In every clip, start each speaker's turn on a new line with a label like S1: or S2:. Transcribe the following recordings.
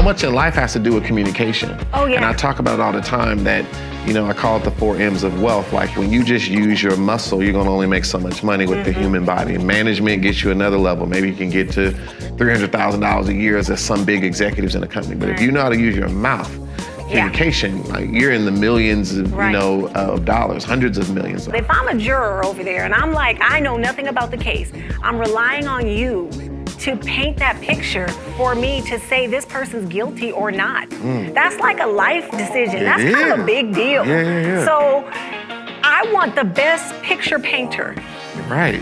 S1: much in life has to do with communication.
S2: Oh, yeah.
S1: And I talk about it all the time that, I call it the 4 M's of wealth. Like when you just use your muscle, you're gonna only make so much money with the human body. And management gets you another level. Maybe you can get to $300,000 a year as some big executives in a company. But if you know how to use your mouth, communication, like you're in the millions of, of dollars, hundreds of millions.
S2: If I'm a juror over there and I'm like, I know nothing about the case, I'm relying on you to paint that picture for me to say this person's guilty or not. That's like a life decision. That's kind of a big deal.
S1: Yeah.
S2: So I want the best picture painter.
S1: Right.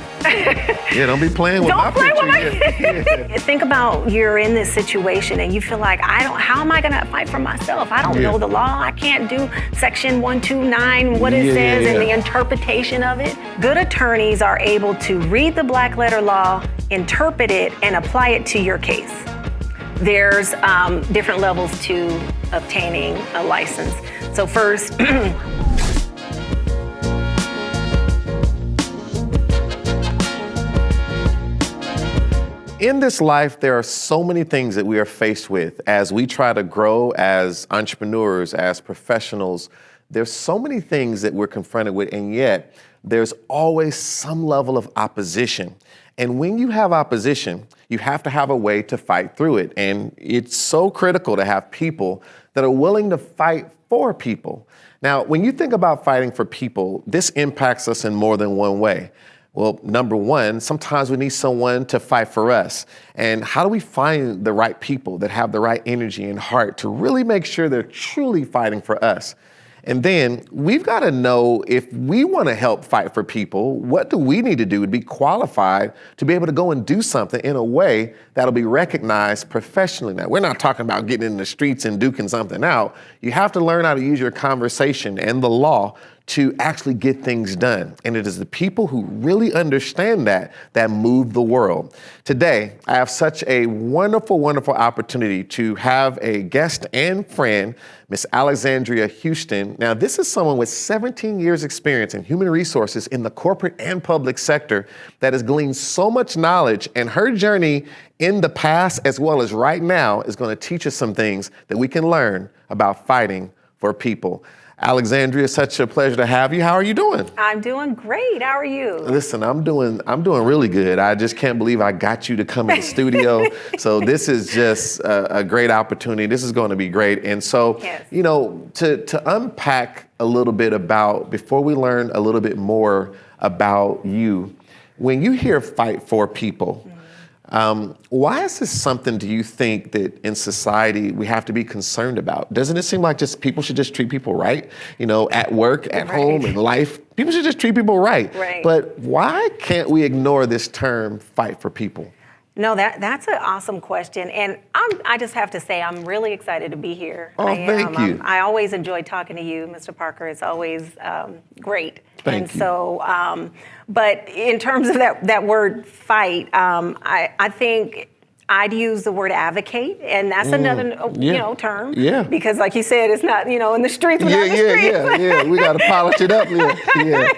S1: Yeah, don't be playing with my picture.
S2: Think about you're in this situation and you feel like, how am I gonna fight for myself? I don't know the law. I can't do section 129, what it says and the interpretation of it. Good attorneys are able to read the black letter law, interpret it, and apply it to your case. There's different levels to obtaining a license. So first,
S1: in this life, there are so many things that we are faced with as we try to grow as entrepreneurs, as professionals. There's so many things that we're confronted with, and yet there's always some level of opposition. And when you have opposition, you have to have a way to fight through it. And it's so critical to have people that are willing to fight for people. Now, when you think about fighting for people, this impacts us in more than one way. Well, number one, sometimes we need someone to fight for us. And how do we find the right people that have the right energy and heart to really make sure they're truly fighting for us? And then we've got to know if we want to help fight for people, what do we need to do to be qualified to be able to go and do something in a way that'll be recognized professionally. Now, we're not talking about getting in the streets and duking something out. You have to learn how to use your conversation and the law to actually get things done. And it is the people who really understand that move the world. Today, I have such a wonderful, wonderful opportunity to have a guest and friend, Miss Alexandria Houston. Now, this is someone with 17 years experience in human resources in the corporate and public sector that has gleaned so much knowledge, and her journey in the past as well as right now is going to teach us some things that we can learn about fighting for people. Alexandria, such a pleasure to have you. How are you doing?
S2: I'm doing great. How are you?
S1: Listen, I'm doing really good. I just can't believe I got you to come in the studio. So this is just a great opportunity. This is going to be great. And so,
S2: yes.
S1: To unpack a little bit about, before we learn a little bit more about you, when you hear fight for people, why is this something, do you think, that in society we have to be concerned about? Doesn't it seem like just people should just treat people right? At work, at home, in life, people should just treat people right. But why can't we ignore this term, fight for people?
S2: No, that's an awesome question. And I just have to say, I'm really excited to be here.
S1: Oh, thank you.
S2: I always enjoy talking to you, Mr. Parker. It's always great.
S1: Thank you.
S2: So, but in terms of that word fight, I think I'd use the word advocate, and that's another term. Yeah. Because like you said, it's not in the streets.
S1: We got to polish it up. Yeah.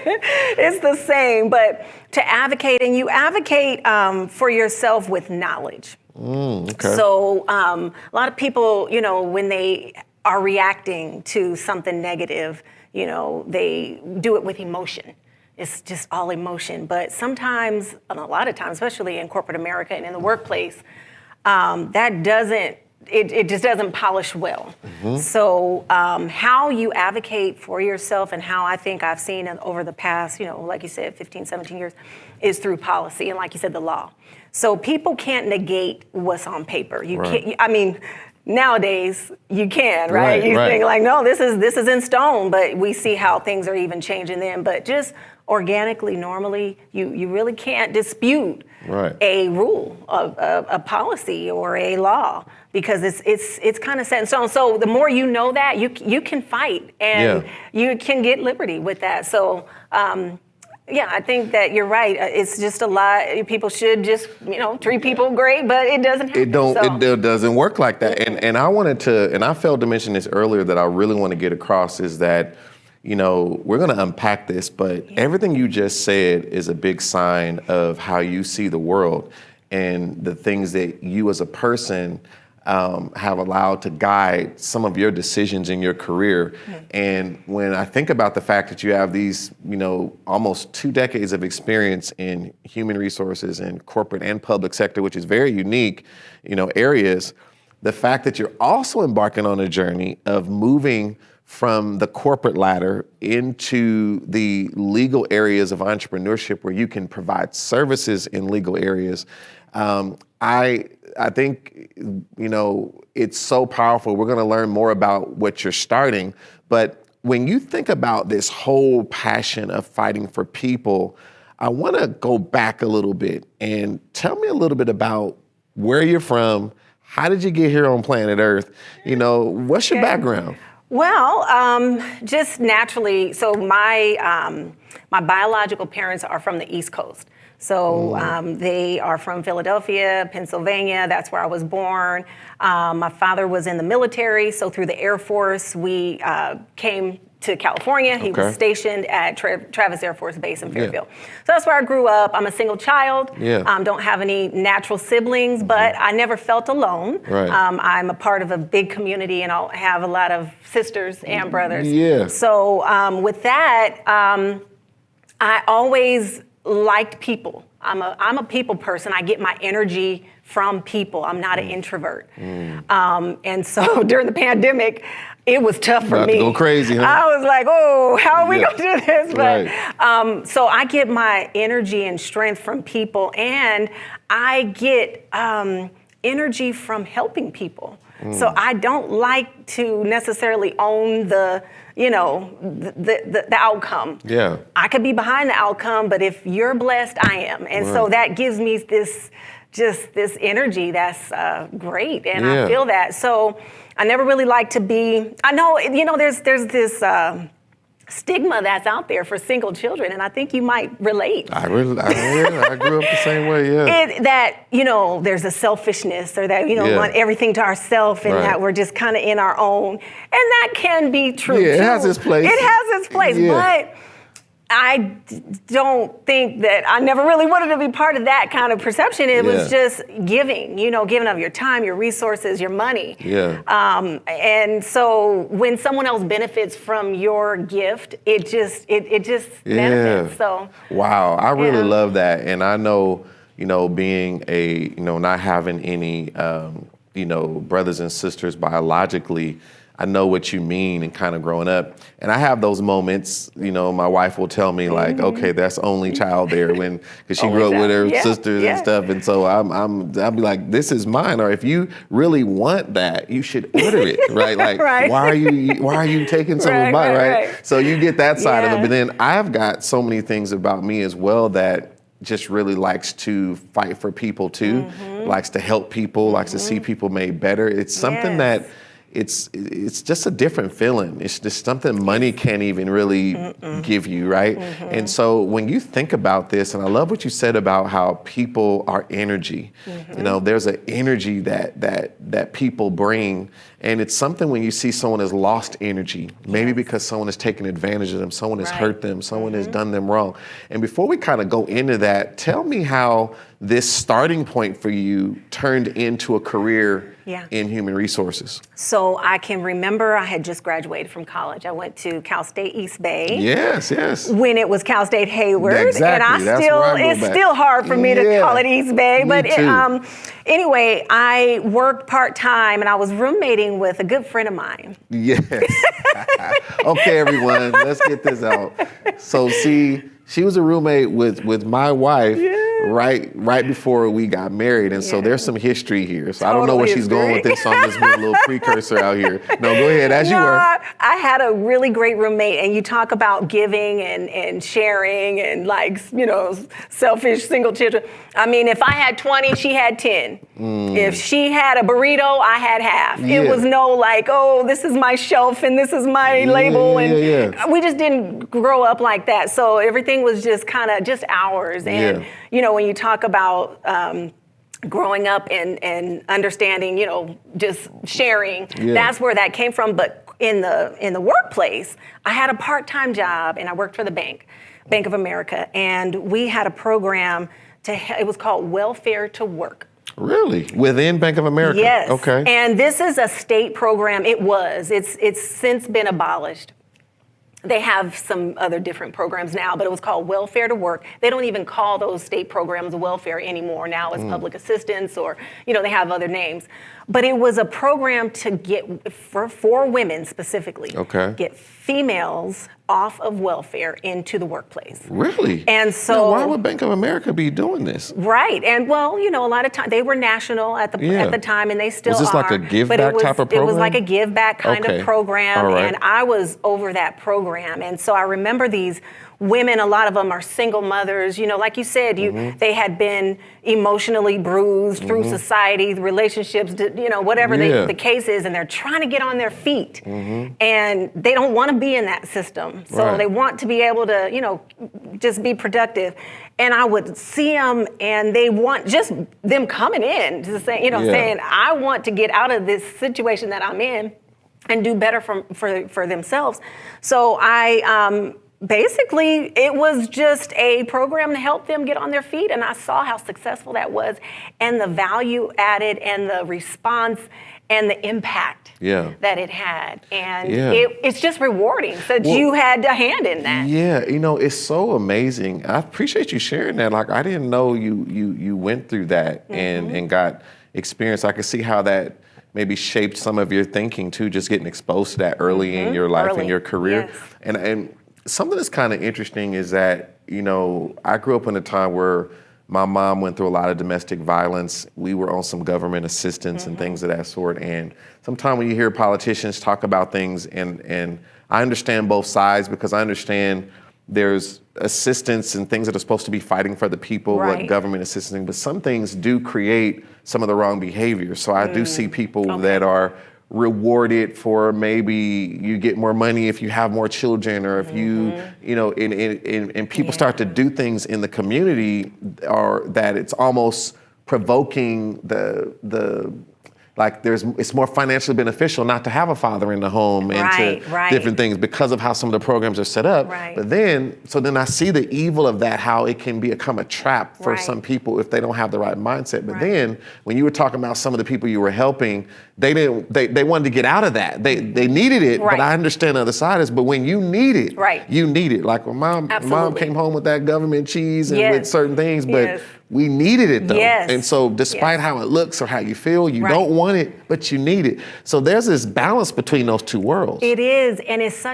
S2: It's the same, but to advocate, and you advocate for yourself with knowledge.
S1: Okay.
S2: So a lot of people, when they are reacting to something negative, they do it with emotion. It's just all emotion. But sometimes, and a lot of times, especially in corporate America and in the workplace, that just doesn't polish well. So how you advocate for yourself, and how I think I've seen it over the past, like you said, 15, 17 years, is through policy and, like you said, the law. So people can't negate what's on paper. You can't, nowadays you can, right? You think like, no, this is in stone, but we see how things are even changing then. But just organically, normally, you really can't dispute a rule, a policy, or a law, because it's kind of set in stone. So the more you know that, you can fight, and you can get liberty with that. So I think that you're right. It's just a lot. People should just treat people great, but it doesn't happen.
S1: It doesn't work like that. And I wanted to, and I failed to mention this earlier, that I really want to get across is that we're going to unpack this, but everything you just said is a big sign of how you see the world and the things that you as a person have allowed to guide some of your decisions in your career. And when I think about the fact that you have these, almost 2 decades of experience in human resources and corporate and public sector, which is very unique, areas, the fact that you're also embarking on a journey of moving from the corporate ladder into the legal areas of entrepreneurship where you can provide services in legal areas. I think, it's so powerful. We're going to learn more about what you're starting. But when you think about this whole passion of fighting for people, I want to go back a little bit and tell me a little bit about where you're from. How did you get here on planet Earth? What's your background?
S2: Well, just naturally. So my biological parents are from the East Coast. So they are from Philadelphia, Pennsylvania. That's where I was born. My father was in the military. So through the Air Force, we came to California. He was stationed at Travis Air Force Base in Fairfield. So that's where I grew up. I'm a single child. Don't have any natural siblings, but I never felt alone. I'm a part of a big community, and I have a lot of sisters and brothers. So with that, I always liked people. I'm a people person. I get my energy from people. I'm not an introvert. And so during the pandemic, it was tough for me.
S1: To go crazy, huh?
S2: I was like, how are we going to do this? But so I get my energy and strength from people, and I get energy from helping people. So I don't like to necessarily own the outcome. I could be behind the outcome, but if you're blessed, I am. And so that gives me this energy that's great, and I feel that. So I never really like to be, I know, there's this stigma that's out there for single children, and I think you might relate.
S1: I grew up the same way,
S2: there's a selfishness, or that, want everything to ourselves, and that we're just kind of in our own. And that can be true, too.
S1: It has its place.
S2: It has its place, but I don't think that I never really wanted to be part of that kind of perception. It was just giving, giving of your time, your resources, your money. And so when someone else benefits from your gift, it just benefits. So
S1: wow, I really love that. And I know, being not having any, brothers and sisters biologically, I know what you mean, and kind of growing up. And I have those moments, my wife will tell me like, okay, that's only child there, because she grew up with her sisters and stuff. And so I'll be like, this is mine. Or if you really want that, you should order it, right? Like, why are you taking some of mine, right? So you get that side of it. But then I've got so many things about me as well that just really likes to fight for people too, likes to help people, likes to see people made better. It's something that it's just a different feeling. It's just something money can't even really give you, right? And so when you think about this, and I love what you said about how people are energy. There's an energy that people bring, and it's something when you see someone has lost energy, maybe because someone has taken advantage of them, someone has hurt them, someone has done them wrong. And before we kind of go into that, tell me how this starting point for you turned into a career in human resources.
S2: So I can remember I had just graduated from college. I went to Cal State East Bay.
S1: Yes.
S2: When it was Cal State Hayward.
S1: Exactly.
S2: And it's still hard for me to call it East Bay. But anyway, I worked part-time, and I was roommating with a good friend of mine.
S1: Yes. Okay, everyone, let's get this out. So see, she was a roommate with my wife right before we got married, and so there's some history here. So I don't know where she's going with this, so I'm just being a little precursor out here. No, go ahead, as you were.
S2: I had a really great roommate, and you talk about giving and sharing and selfish single children. I mean, if I had 20, she had 10. If she had a burrito, I had half. It was no like, oh, this is my shelf and this is my label. And we just didn't grow up like that. So everything was just kind of just ours. And, when you talk about growing up and understanding, just sharing, that's where that came from. But in the workplace, I had a part-time job, and I worked for the Bank of America. And we had a program it was called Welfare to Work.
S1: Really? Within Bank of America?
S2: Yes.
S1: Okay.
S2: And this is a state program. It was. It's since been abolished. They have some other different programs now, but it was called Welfare to Work. They don't even call those state programs welfare anymore. Now it's public assistance, or, they have other names. But it was a program to get, for women specifically, get females off of welfare into the workplace.
S1: Really?
S2: And so,
S1: now, why would Bank of America be doing this?
S2: Right. And well, a lot of times they were national at the time, and they still are.
S1: Was this like a give back type of program?
S2: It was like a give back kind of program.
S1: All right.
S2: And I was over that program. And so I remember these women, a lot of them are single mothers, like you said, they had been emotionally bruised through society, relationships, whatever the case is, and they're trying to get on their feet. And they don't want to be in that system. So they want to be able to, just be productive. And I would see them, and they want just them coming in to say, saying, I want to get out of this situation that I'm in and do better for themselves. So basically, it was just a program to help them get on their feet, and I saw how successful that was, and the value added, and the response, and the impact that it had. And it's just rewarding that you had a hand in that.
S1: Yeah, it's so amazing. I appreciate you sharing that. Like, I didn't know you went through that and got experience. I could see how that maybe shaped some of your thinking too, just getting exposed to that early in your life and your career.
S2: Yes.
S1: And something that's kind of interesting is that, I grew up in a time where my mom went through a lot of domestic violence. We were on some government assistance and things of that sort. And sometimes when you hear politicians talk about things, and I understand both sides, because I understand there's assistance and things that are supposed to be fighting for the people, like government assistance, but some things do create some of the wrong behavior. So I do see people that are rewarded for, maybe you get more money if you have more children, or if you, and people start to do things in the community, or that it's almost provoking it's more financially beneficial not to have a father in the home and different things because of how some of the programs are set up. But then I see the evil of that, how it can become a trap for some people if they don't have the right mindset. But then when you were talking about some of the people you were helping, they wanted to get out of that. They needed it, but I understand the other side is, but when you need it, you need it. Like when mom came home with that government cheese and with certain things, but we needed it though. And so despite how it looks or how you feel, you don't want it, but you need it. So there's this balance between those two worlds.
S2: It is, and it's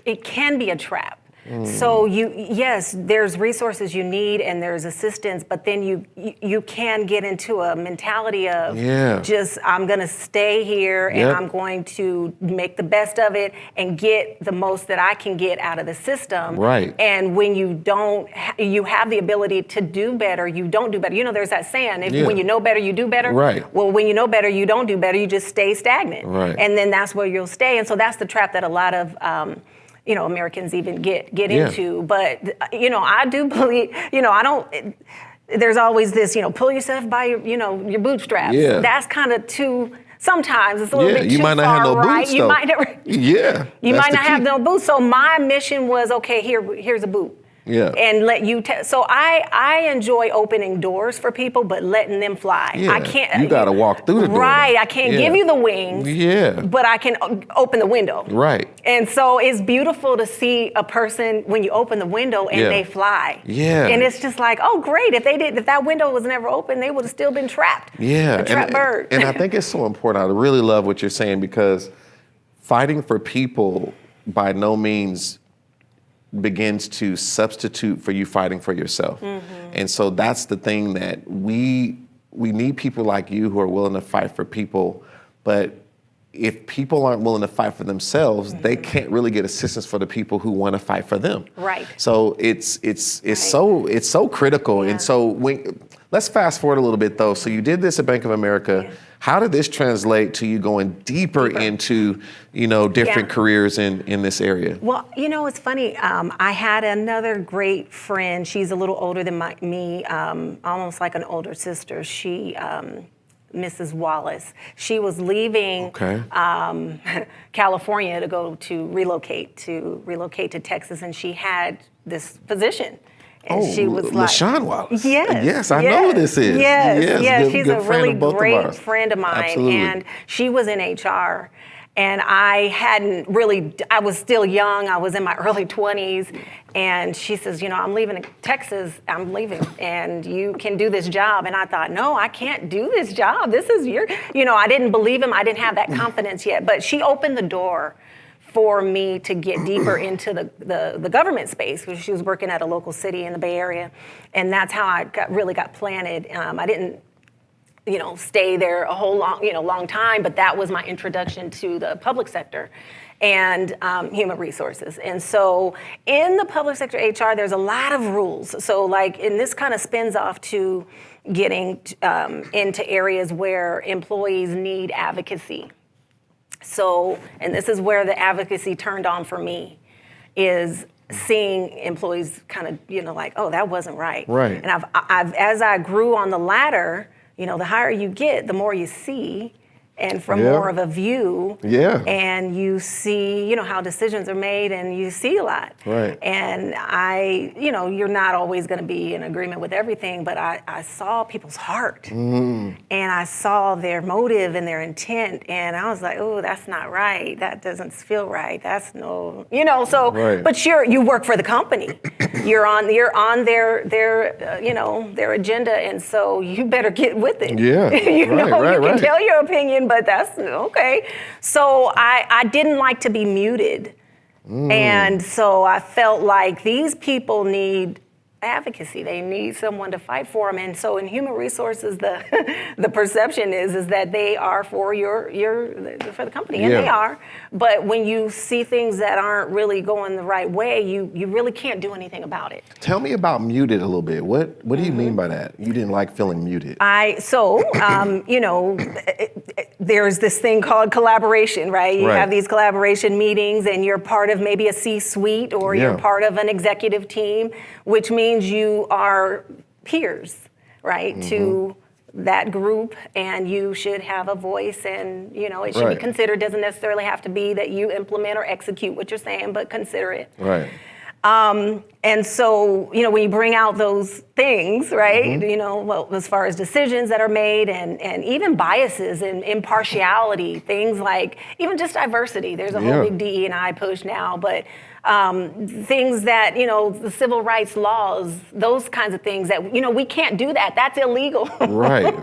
S2: it can be a trap. So there's resources you need, and there's assistance, but then you can get into a mentality of just, I'm gonna stay here and I'm going to make the best of it and get the most that I can get out of the system. And when you don't, you have the ability to do better, you don't do better. There's that saying, when you know better, you do better. Well, when you know better, you don't do better, you just stay stagnant. And then that's where you'll stay. And so that's the trap that a lot of Americans even get into. But, I do believe, there's always this, pull yourself by your bootstraps. That's kind of too, sometimes it's a little bit too far.
S1: You might not have no boots,
S2: You might never, you might not have no boots. So my mission was, okay, here's a boot. And let you so I enjoy opening doors for people, but letting them fly. I can't.
S1: You got to walk through the door.
S2: I can't give you the wings. But I can open the window. And so it's beautiful to see a person when you open the window and they fly. And it's just like, oh, great. If that window was never open, they would have still been trapped. A trapped bird.
S1: And I think it's so important. I really love what you're saying, because fighting for people by no means begins to substitute for you fighting for yourself. And so that's the thing, that we need people like you who are willing to fight for people. But if people aren't willing to fight for themselves, they can't really get assistance for the people who want to fight for them. So it's so critical. And so let's fast forward a little bit though. So you did this at Bank of America. How did this translate to you going deeper into, different careers in this area?
S2: Well, it's funny. I had another great friend. She's a little older than me, almost like an older sister. She, Mrs. Wallace, she was leaving California to relocate to Texas, and she had this position. And she was like,
S1: LaShawn Wallace.
S2: Yes.
S1: Yes, I know who this is.
S2: Yes. She's a really great
S1: ours.
S2: friend of mine.
S1: Absolutely.
S2: And she was in HR. And I was still young. I was in my early 20s. And she says, I'm leaving Texas. I'm leaving. And you can do this job. And I thought, no, I can't do this job. This is I didn't believe him. I didn't have that confidence yet. But she opened the door for me to get deeper into the government space, because she was working at a local city in the Bay Area. And that's how I really got planted. I didn't stay there a whole long time, but that was my introduction to the public sector and human resources. And so in the public sector HR, there's a lot of rules. So and this kind of spins off to getting into areas where employees need advocacy. So, and this is where the advocacy turned on for me, is seeing employees kind of, oh, that wasn't right.
S1: Right.
S2: And I've as I grew on the ladder, the higher you get, the more you see, and from more of a view.
S1: Yeah.
S2: And you see, how decisions are made, and you see a lot.
S1: Right.
S2: And you're not always going to be in agreement with everything, but I saw people's heart. And I saw their motive and their intent, and I was like, oh, that's not right. That doesn't feel right. That's so,
S1: Right.
S2: But you work for the company. You're on their agenda, and so you better get with it.
S1: Yeah.
S2: You can
S1: right.
S2: tell your opinion, but that's okay. So I didn't like to be muted. And so I felt like these people need advocacy. They need someone to fight for them. And so in human resources, the perception is that they are for for the company, and they are. But when you see things that aren't really going the right way, you really can't do anything about it.
S1: Tell me about muted a little bit. What do you mean by that? You didn't like feeling muted.
S2: There's this thing called collaboration, right? You
S1: Right.
S2: have these collaboration meetings, and you're part of maybe a C-suite, or you're part of an executive team, which means you are peers, right, to that group, and you should have a voice, and it should be
S1: Right.
S2: considered. Doesn't necessarily have to be that you implement or execute what you're saying, but consider it.
S1: Right.
S2: And so, when you bring out those things, right, as far as decisions that are made, and even biases and impartiality, things like even just diversity. There's a whole big DE&I push now, but things that, the civil rights laws, those kinds of things that, we can't do that. That's illegal.
S1: Right.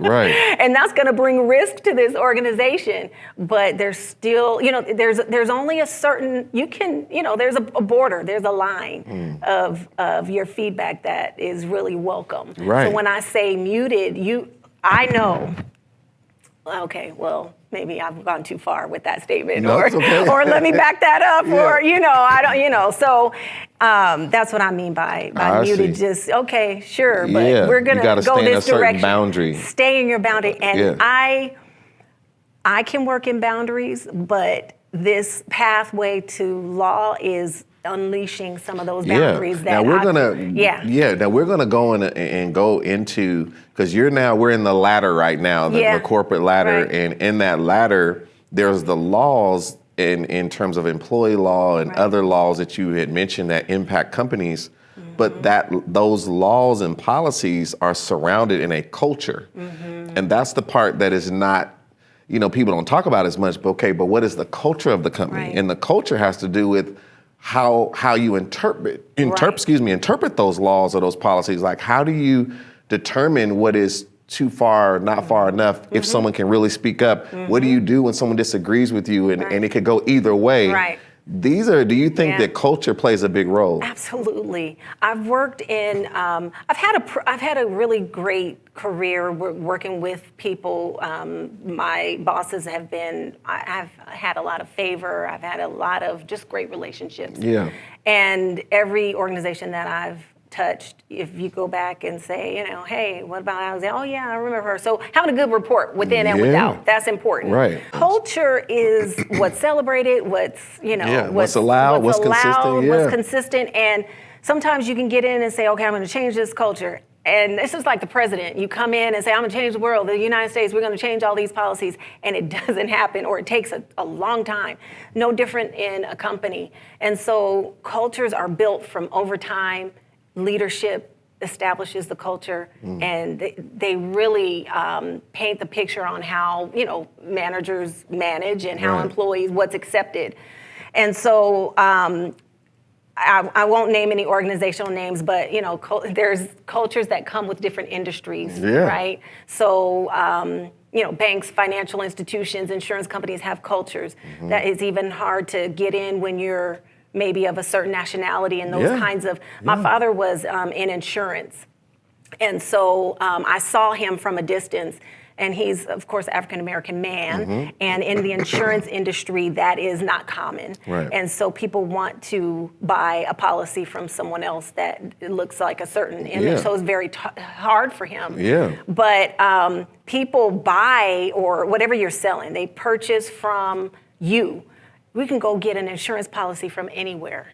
S2: And that's going to bring risk to this organization. But there's still, there's only a certain, there's a border, there's a line of your feedback that is really welcome.
S1: Right.
S2: So when I say muted, I know. Okay, well, maybe I've gone too far with that statement,
S1: No, it's okay.
S2: or let me back that up,
S1: Yeah.
S2: or I don't, So that's what I mean by muted.
S1: see.
S2: Just okay, sure, but
S1: Yeah,
S2: we're
S1: you
S2: gonna
S1: gotta
S2: go
S1: stay in
S2: this
S1: a certain
S2: direction.
S1: boundary.
S2: Stay in your boundary, and
S1: Yeah.
S2: I can work in boundaries, but this pathway to law is unleashing some of those boundaries that
S1: now we're gonna go in and go into, because we're in the ladder right now, the corporate ladder,
S2: Right.
S1: and in that ladder there's the laws in terms of employee law and other laws that you had mentioned that impact companies, but those laws and policies are surrounded in a culture, and that's the part that is not, people don't talk about as much. But what is the culture of the company?
S2: Right.
S1: And the culture has to do with how you interpret those laws or those policies. Like, how do you determine what is too far, not far enough, if someone can really speak up? What do you do when someone disagrees with you, and it could go either way?
S2: Right.
S1: Do you think that culture plays a big role?
S2: Absolutely. I've worked in, I've had a really great career working with people. My bosses I've had a lot of favor. I've had a lot of just great relationships.
S1: Yeah.
S2: And every organization that I've touched, if you go back and say, hey, what about Alexandria? Oh yeah, I remember her. So having a good rapport within and without, that's important.
S1: Right.
S2: Culture is what's celebrated, what's
S1: allowed, what's consistent.
S2: What's consistent. And sometimes you can get in and say, okay, I'm going to change this culture. And it's just like the president. You come in and say, I'm going to change the world, the United States, we're going to change all these policies. And it doesn't happen, or it takes a long time. No different in a company. And so cultures are built from over time, leadership, establishes the culture, and they really paint the picture on how, managers manage and how employees, what's accepted. And so I won't name any organizational names, but there's cultures that come with different industries, right? So banks, financial institutions, insurance companies have cultures that is even hard to get in when you're maybe of a certain nationality and those kinds of. My father was in insurance, and so I saw him from a distance. And he's, of course, African-American man. And in the insurance industry, that is not common.
S1: Right.
S2: And so people want to buy a policy from someone else that looks like a certain image. So it's very hard for him. But people buy, or whatever you're selling, they purchase from you. We can go get an insurance policy from anywhere.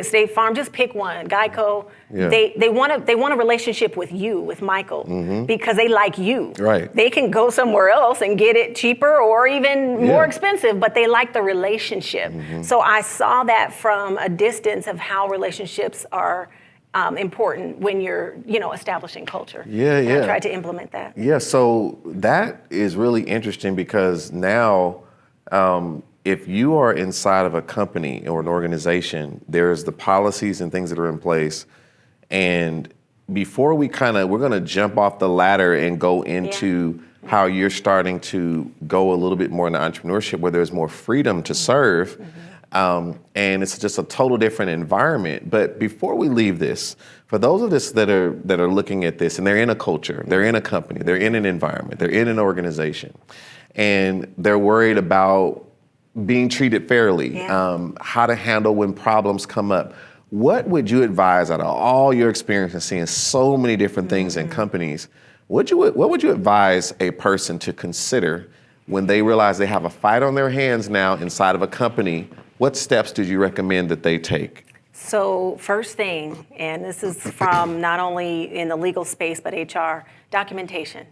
S2: State Farm, just pick one. Geico, they want a relationship with you, with Michael, because they like you. They can go somewhere else and get it cheaper or even more expensive, but they like the relationship. So I saw that from a distance of how relationships are important when you're, establishing culture. And I tried to implement that.
S1: So that is really interesting because now, if you are inside of a company or an organization, there's the policies and things that are in place. And before we're going to jump off the ladder and go into how you're starting to go a little bit more into entrepreneurship where there's more freedom to serve. And it's just a total different environment. But before we leave this, for those of us that are looking at this and they're in a culture, they're in a company, they're in an environment, they're in an organization, and they're worried about being treated fairly, how to handle when problems come up. What would you advise out of all your experience in seeing so many different things in companies? What would you advise a person to consider when they realize they have a fight on their hands now inside of a company? What steps did you recommend that they take?
S2: So first thing, and this is from not only in the legal space, but HR, documentation.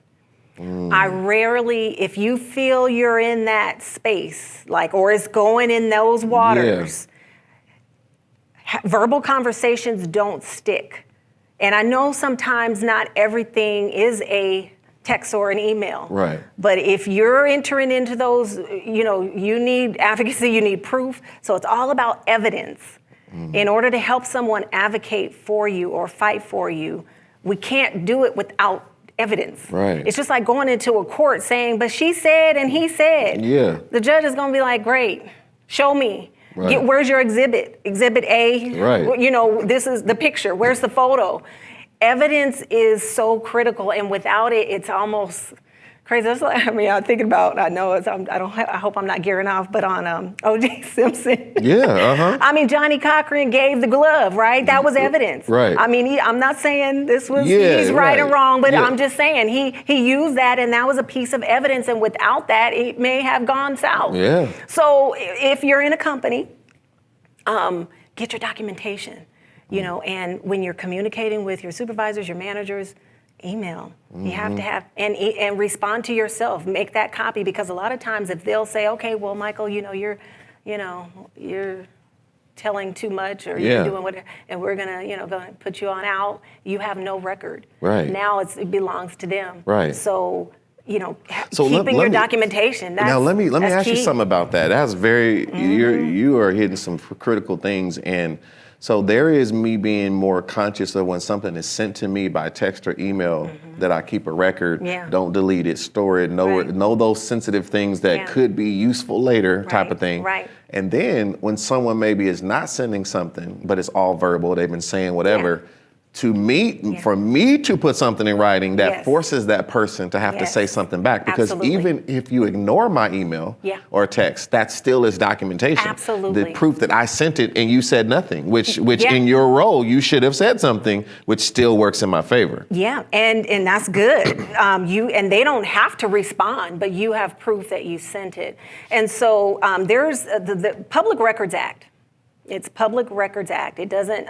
S2: I rarely, if you feel you're in that space, or it's going in those waters, verbal conversations don't stick. And I know sometimes not everything is a text or an email. But if you're entering into those, you need advocacy, you need proof. So it's all about evidence. In order to help someone advocate for you or fight for you, we can't do it without evidence. It's just like going into a court saying, but she said and he said. The judge is going to be like, great, show me. Where's your exhibit? Exhibit A. This is the picture. Where's the photo? Evidence is so critical, and without it, it's almost crazy. That's I'm thinking about. I know it's. I hope I'm not gearing off, but on O.J. Simpson. Johnny Cochran gave the glove, right? That was evidence. I'm not saying this was he's right or wrong, but I'm just saying he used that, and that was a piece of evidence. And without that, it may have gone south. So if you're in a company, get your documentation. And when you're communicating with your supervisors, your managers, email. You have to have, and respond to yourself. Make that copy, because a lot of times if they'll say, okay, well, Michael, you're telling too much, or you're doing whatever, and we're gonna put you on out. You have no record. Now it belongs to them. So keeping your documentation. Now let me ask you something about that. That's very you are hitting some critical things. And so there is me being more conscious of when something is sent to me by text or email, that I keep a record, don't delete it, store it, know those sensitive things that could be useful later, type of thing. And then when someone maybe is not sending something, but it's all verbal, they've been saying whatever, for me to put something in writing that forces that person to have to say something back, because even if you ignore my email or text, that still is documentation. The proof that I sent it and you said nothing, which in your role you should have said something, which still works in my favor. And that's good. And they don't have to respond, but you have proof that you sent it. And so there's the Public Records Act. It's Public Records Act. It doesn't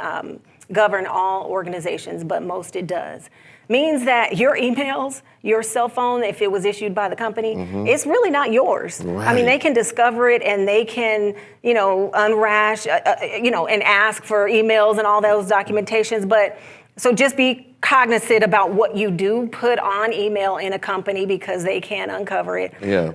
S2: govern all organizations, but most it does. Means that your emails, your cell phone, if it was issued by the company, it's really not yours. They can discover it, and they can, unrash, and ask for emails and all those documentations. But so just be cognizant about what you do put on email in a company because they can uncover it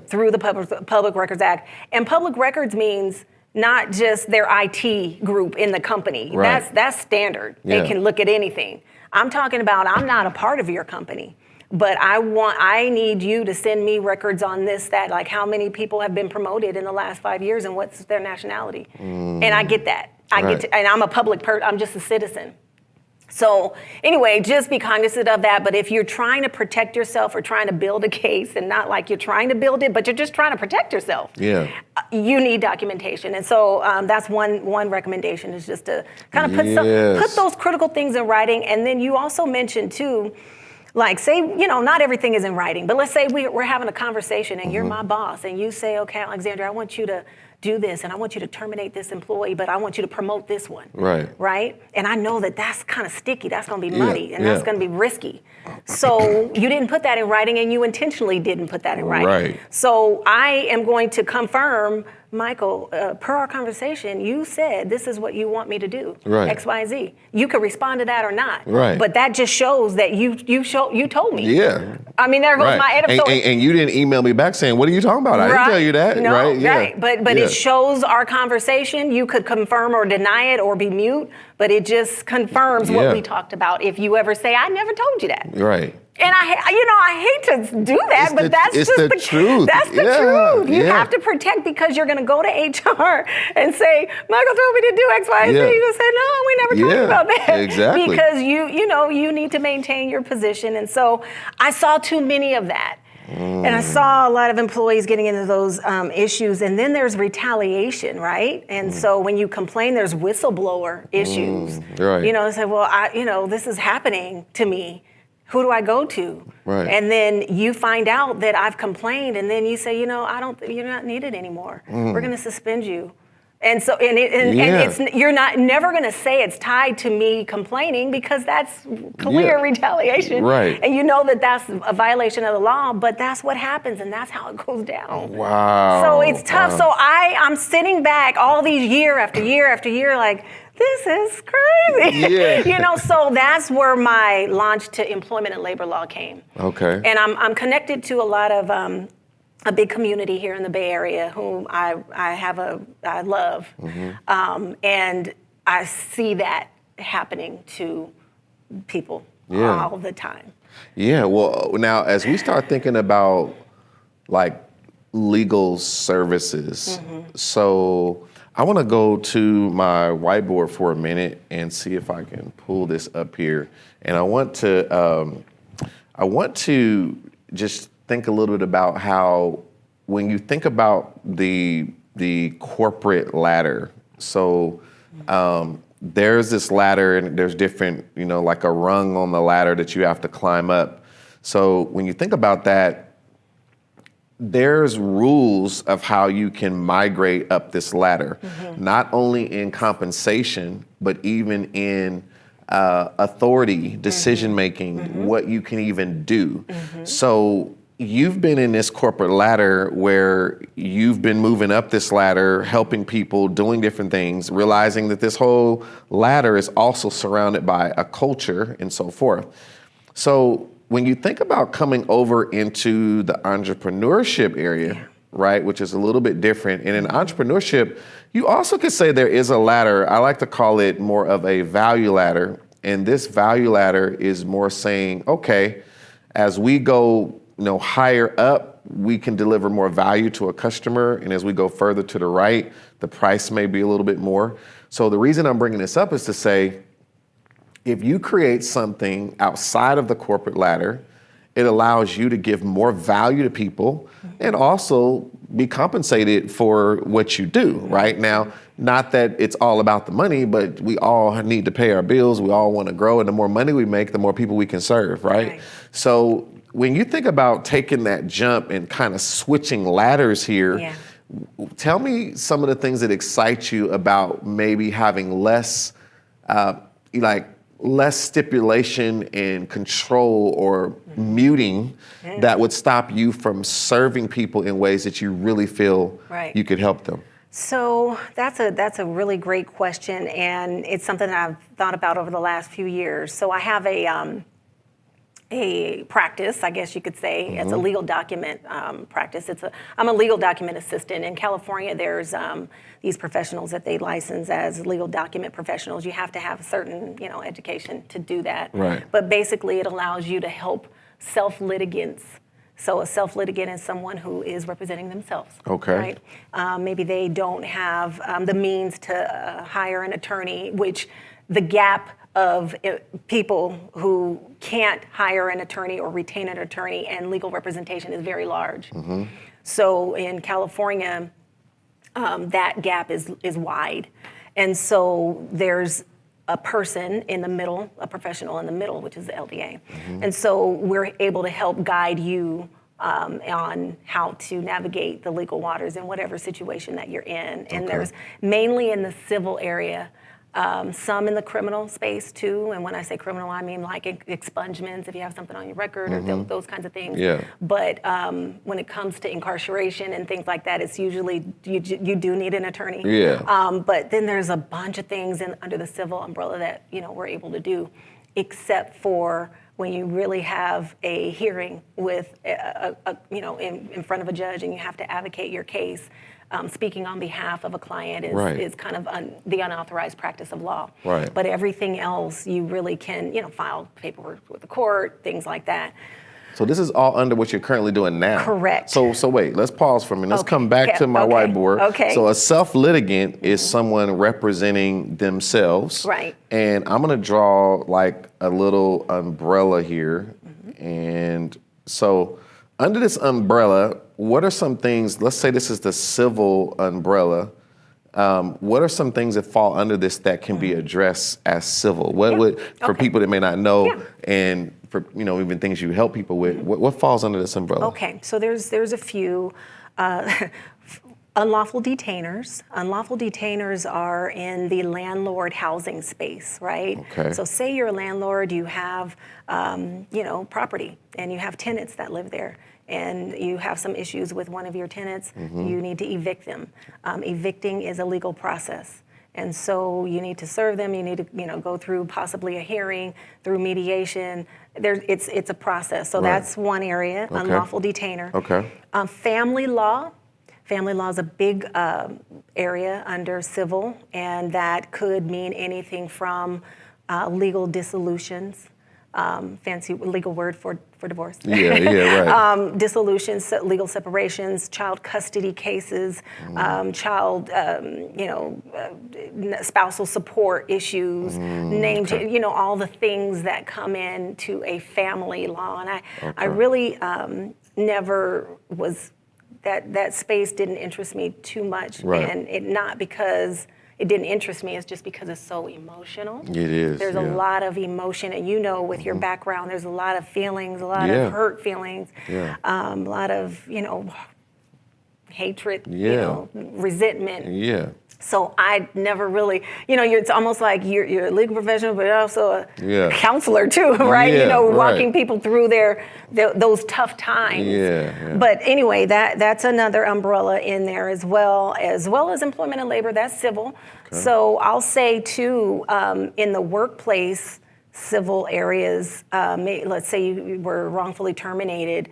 S2: through the Public Records Act. And public records means not just their IT group in the company.
S1: Right.
S2: That's standard. They can look at anything. I'm talking about I'm not a part of your company, but I need you to send me records on this, that, like how many people have been promoted in the last 5 years and what's their nationality. And I get that. And I'm a public person. I'm just a citizen. So anyway, just be cognizant of that. But if you're trying to protect yourself or trying to build a case, and not like you're trying to build it, but you're just trying to protect yourself, you need documentation. And so that's one recommendation, is just to kind of put those critical things in writing. And then you also mentioned too, like say, not everything is in writing, but let's say we're having a conversation and you're my boss and you say, okay, Alexandria, I want you to do this, and I want you to terminate this employee, but I want you to promote this one. Right? And I know that that's kind of sticky. That's going to be muddy, and that's going to be risky. So you didn't put that in writing, and you intentionally didn't put that in writing. So I am going to confirm, Michael, per our conversation, you said this is what you want me to do, X, Y, Z. You could respond to that or not, but that just shows that you told me. I mean, there goes my editor.
S1: And you didn't email me back saying, "What are you talking about? I didn't tell you that."
S2: Right? But it shows our conversation. You could confirm or deny it or be mute, but it just confirms what we talked about. If you ever say, "I never told you that," And I hate to do that, but that's just the truth. That's the truth. You have to protect, because you're going to go to HR and say, Michael told me to do X, Y, and Z. You're going to say, no, we never talked about that.
S1: Exactly.
S2: Because you need to maintain your position. And so I saw too many of that. And I saw a lot of employees getting into those issues. And then there's retaliation, right? And so when you complain, there's whistleblower issues. They say, well, this is happening to me. Who do I go to? And then you find out that I've complained, and then you say, you're not needed anymore. We're going to suspend you. And so, you're never going to say it's tied to me complaining, because that's clear retaliation. And you know that that's a violation of the law, but that's what happens, and that's how it goes down. So it's tough. So I'm sitting back all these year after year after year, like, this is crazy. So that's where my launch to employment and labor law came. And I'm connected to a lot of a big community here in the Bay Area whom I love. And I see that happening to people all the time.
S1: Well, now as we start thinking about like legal services, so I want to go to my whiteboard for a minute and see if I can pull this up here. And I want to just think a little bit about how, when you think about the corporate ladder, so there's this ladder and there's different, like a rung on the ladder that you have to climb up. So when you think about that, there's rules of how you can migrate up this ladder, not only in compensation, but even in authority, decision making, what you can even do. So you've been in this corporate ladder where you've been moving up this ladder, helping people, doing different things, realizing that this whole ladder is also surrounded by a culture and so forth. So when you think about coming over into the entrepreneurship area, right, which is a little bit different, and in entrepreneurship, you also could say there is a ladder. I like to call it more of a value ladder. And this value ladder is more saying, okay, as we go higher up, we can deliver more value to a customer. And as we go further to the right, the price may be a little bit more. So the reason I'm bringing this up is to say, if you create something outside of the corporate ladder, it allows you to give more value to people and also be compensated for what you do, right? Now, not that it's all about the money, but we all need to pay our bills. We all want to grow. And the more money we make, the more people we can serve, right? So when you think about taking that jump and kind of switching ladders here, tell me some of the things that excite you about maybe having less stipulation and control or muting that would stop you from serving people in ways that you really feel you could help them.
S2: So that's a really great question, and it's something that I've thought about over the last few years. So I have a practice, I guess you could say. It's a legal document practice. I'm a legal document assistant. In California, there's these professionals that they license as legal document professionals. You have to have a certain, education to do that.
S1: Right.
S2: But basically, it allows you to help self-litigants. So a self-litigant is someone who is representing themselves.
S1: Okay.
S2: Right? Maybe they don't have the means to hire an attorney, which the gap of people who can't hire an attorney or retain an attorney and legal representation is very large. So in California, that gap is wide. And so there's a person in the middle, a professional in the middle, which is the LDA. And so we're able to help guide you on how to navigate the legal waters in whatever situation that you're in. And there's mainly in the civil area, some in the criminal space too. And when I say criminal, I mean like expungements, if you have something on your record or those kinds of things.
S1: Yeah.
S2: But when it comes to incarceration and things like that, it's usually, you do need an attorney.
S1: Yeah.
S2: But then there's a bunch of things under the civil umbrella that, we're able to do, except for when you really have a hearing with, in front of a judge and you have to advocate your case. Speaking on behalf of a client is kind of the unauthorized practice of law.
S1: Right.
S2: But everything else, you really can, file paperwork with the court, things like that.
S1: So this is all under what you're currently doing now.
S2: Correct.
S1: So wait, let's pause for a minute. Let's come back to my whiteboard.
S2: Okay.
S1: So a self-litigant is someone representing themselves.
S2: Right.
S1: And I'm gonna draw like a little umbrella here. And so under this umbrella, what are some things, let's say this is the civil umbrella, what are some things that fall under this that can be addressed as civil? What would, for people that may not know, and for even things you help people with, what falls under this umbrella?
S2: Okay, so there's a few. Unlawful detainers. Unlawful detainers are in the landlord housing space, right?
S1: Okay.
S2: So say you're a landlord, you have property, and you have tenants that live there, and you have some issues with one of your tenants, you need to evict them. Evicting is a legal process. And so you need to serve them, you need to go through possibly a hearing, through mediation. It's a process. So that's one area, unlawful detainer.
S1: Okay.
S2: Family law. Family law is a big area under civil, and that could mean anything from legal dissolutions, fancy legal word for divorce.
S1: Yeah, right.
S2: Dissolutions, legal separations, child custody cases, child, spousal support issues, all the things that come into a family law. And I really never was. That space didn't interest me too much, and it not because it didn't interest me, it's just because it's so emotional.
S1: It is.
S2: There's a lot of emotion, and with your background, there's a lot of feelings, a lot of hurt feelings, a lot of hatred, resentment.
S1: Yeah.
S2: So I never really, it's almost like you're a legal professional, but also a counselor too, right?
S1: Yeah,
S2: walking people through those tough times.
S1: Yeah.
S2: But anyway, that's another umbrella in there as well as employment and labor. That's civil. Okay. So I'll say too, in the workplace, civil areas, let's say you were wrongfully terminated.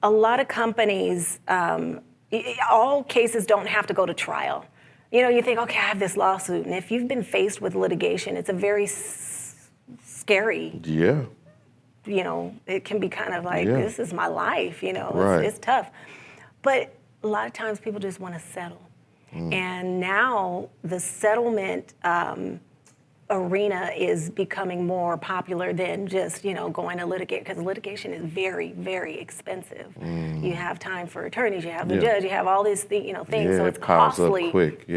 S2: A lot of companies, all cases don't have to go to trial. You think, okay, I have this lawsuit, and if you've been faced with litigation, it's a very scary.
S1: Yeah.
S2: It can be kind of like, this is my life,
S1: Right.
S2: It's tough. But a lot of times people just want to settle. And now the settlement arena is becoming more popular than just, going to litigate, because litigation is very, very expensive. You have time for attorneys, you have the judge, you have all these things, so it's costly.
S1: Up quick,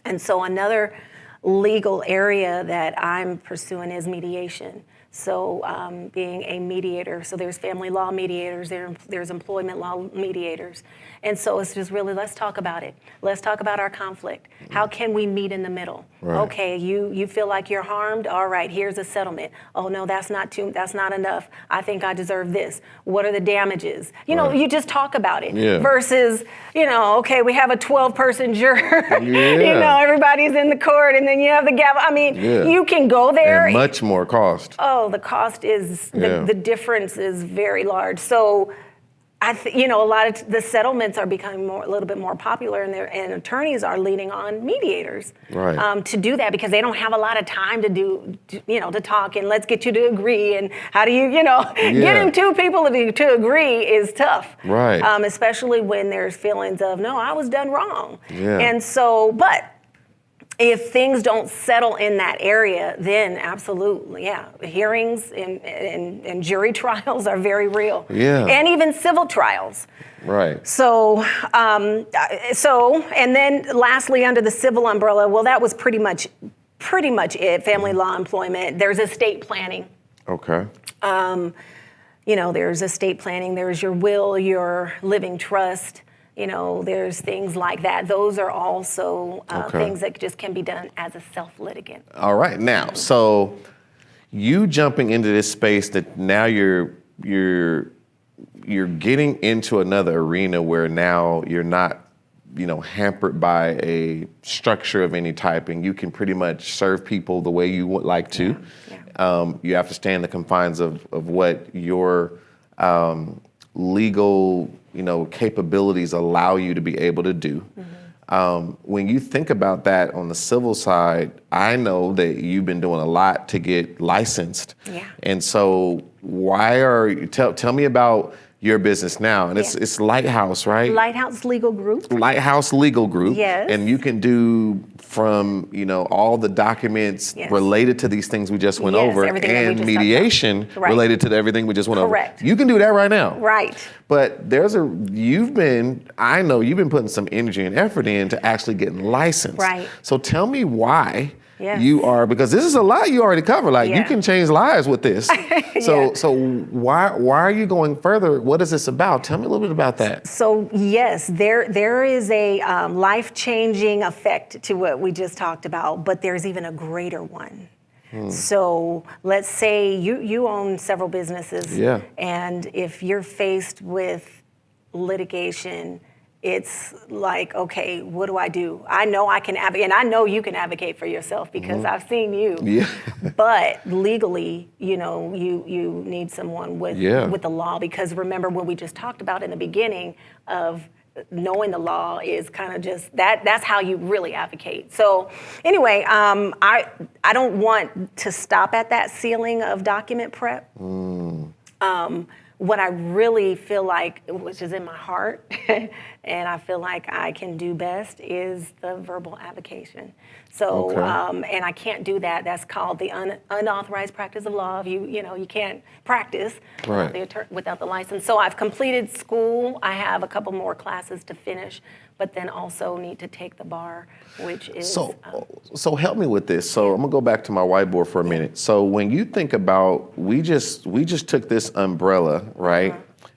S2: And so another legal area that I'm pursuing is mediation. So being a mediator, so there's family law mediators, there's employment law mediators. And so it's just really, let's talk about it. Let's talk about our conflict. How can we meet in the middle?
S1: Right.
S2: Okay, you feel like you're harmed? All right, here's a settlement. Oh no, that's not enough. I think I deserve this. What are the damages? You know, you just talk about it.
S1: Yeah.
S2: Versus, okay, we have a 12-person juror.
S1: Yeah.
S2: Everybody's in the court, and then you have the gavel. I mean, you can go there.
S1: And much more cost.
S2: Oh, the cost is, the difference is very large. So a lot of the settlements are becoming a little bit more popular, and attorneys are leaning on mediators to do that, because they don't have a lot of time to talk and let's get you to agree. And how do you, getting two people to agree is tough.
S1: Right.
S2: Especially when there's feelings of, no, I was done wrong.
S1: Yeah.
S2: And so, but if things don't settle in that area, then absolutely, hearings and jury trials are very real.
S1: Yeah.
S2: And even civil trials.
S1: Right.
S2: So, and then lastly, under the civil umbrella, well, that was pretty much it. Family law, employment. There's estate planning.
S1: Okay.
S2: There's estate planning. There's your will, your living trust. There's things like that. Those are also things that just can be done as a self-litigant.
S1: All right. Now, so you jumping into this space that now you're getting into another arena where now you're not, hampered by a structure of any type, and you can pretty much serve people the way you would like to. Yeah. You have to stay in the confines of what your legal capabilities allow you to be able to do. Mm-hmm. When you think about that on the civil side, I know that you've been doing a lot to get licensed. Yeah. And so tell me about your business now. And it's Lighthouse, right?
S2: Lighthouse Legal Group.
S1: Lighthouse Legal Group.
S2: Yes.
S1: And you can do from, all the documents related to these things we just went over, and mediation related to everything we just went over.
S2: Correct.
S1: You can do that right now.
S2: Right.
S1: But I know you've been putting some energy and effort into actually getting licensed.
S2: Right.
S1: So tell me why you are, because this is a lot you already covered. Like you can change lives with this. So why are you going further? What is this about? Tell me a little bit about that.
S2: So yes, there is a life-changing effect to what we just talked about, but there's even a greater one. So let's say you own several businesses, and if you're faced with litigation, it's like, okay, what do I do? I know I can advocate, and I know you can advocate for yourself because I've seen you. Yeah. But legally, you need someone with the law, because remember when we just talked about in the beginning of knowing the law is kind of just that's how you really advocate. So anyway, I don't want to stop at that ceiling of document prep. What I really feel like, which is in my heart, and I feel like I can do best, is the verbal avocation. So, and I can't do that. That's called the unauthorized practice of law. You can't practice without the license. So I've completed school. I have a couple more classes to finish, but then also need to take the bar, which is...
S1: So help me with this. So I'm gonna go back to my whiteboard for a minute. So when you think about, we just took this umbrella, right?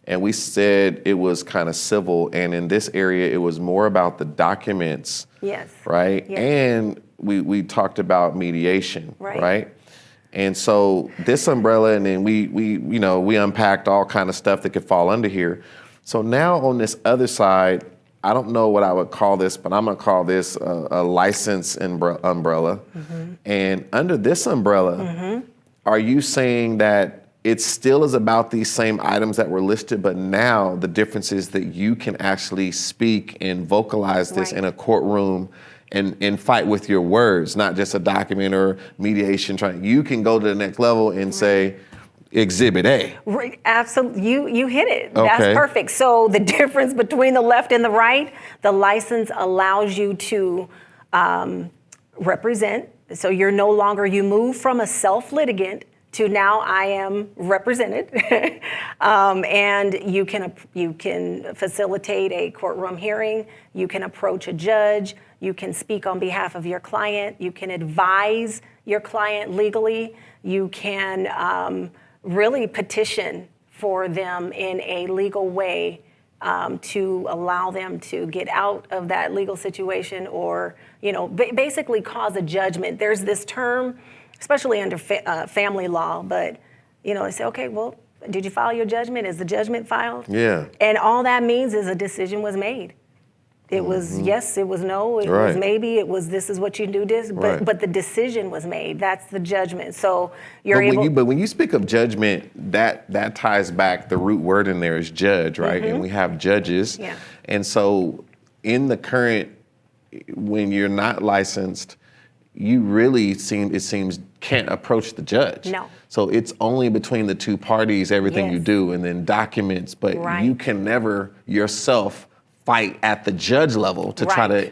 S1: And we said it was kind of civil, and in this area, it was more about the documents, right? Yes. And we talked about mediation, right? And so this umbrella, and then we unpacked all kind of stuff that could fall under here. So now on this other side, I don't know what I would call this, but I'm gonna call this a license umbrella. And under this umbrella, are you saying that it still is about these same items that were listed, but now the difference is that you can actually speak and vocalize this in a courtroom and fight with your words, not just a document or mediation. You can go to the next level and say, Exhibit A.
S2: Right, absolutely, you hit it. Okay. That's perfect. So the difference between the left and the right, the license allows you to represent. So you're no longer, you move from a self-litigant to now I am represented, and you can facilitate a courtroom hearing, you can approach a judge, you can speak on behalf of your client, you can advise your client legally, you can really petition for them in a legal way to allow them to get out of that legal situation, or basically cause a judgment. There's this term, especially under family law, but they say, okay, well, did you file your judgment? Is the judgment filed?
S1: Yeah.
S2: And all that means is a decision was made. It was yes, it was no, it was maybe, it was this is what you do this, but the decision was made. That's the judgment. So
S1: but when you speak of judgment, that ties back, the root word in there is judge, right? And we have judges.
S2: Yeah.
S1: And so in the current, when you're not licensed, you really seems can't approach the judge.
S2: No.
S1: So it's only between the two parties, everything you do, and then documents, but you can never yourself fight at the judge level to try to,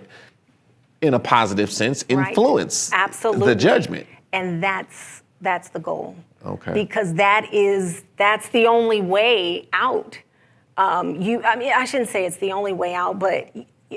S1: in a positive sense, influence the judgment.
S2: And that's the goal.
S1: Okay.
S2: Because that's the only way out. I shouldn't say it's the only way out, but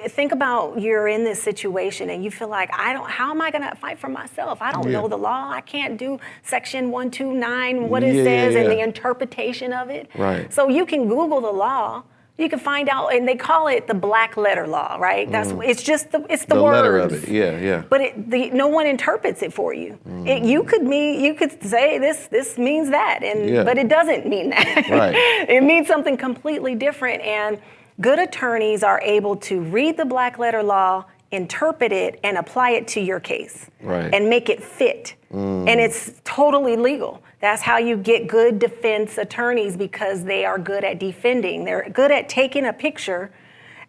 S2: think about you're in this situation and you feel like, how am I going to fight for myself? I don't know the law. I can't do section 129, what it says, and the interpretation of it.
S1: Right.
S2: So you can Google the law. You can find out, and they call it the black letter law, right? It's just the words.
S1: The letter of it, yeah.
S2: But no one interprets it for you. You could say this means that, but it doesn't mean that.
S1: Right.
S2: It means something completely different. And good attorneys are able to read the black letter law, interpret it, and apply it to your case, and make it fit. And it's totally legal. That's how you get good defense attorneys, because they are good at defending. They're good at taking a picture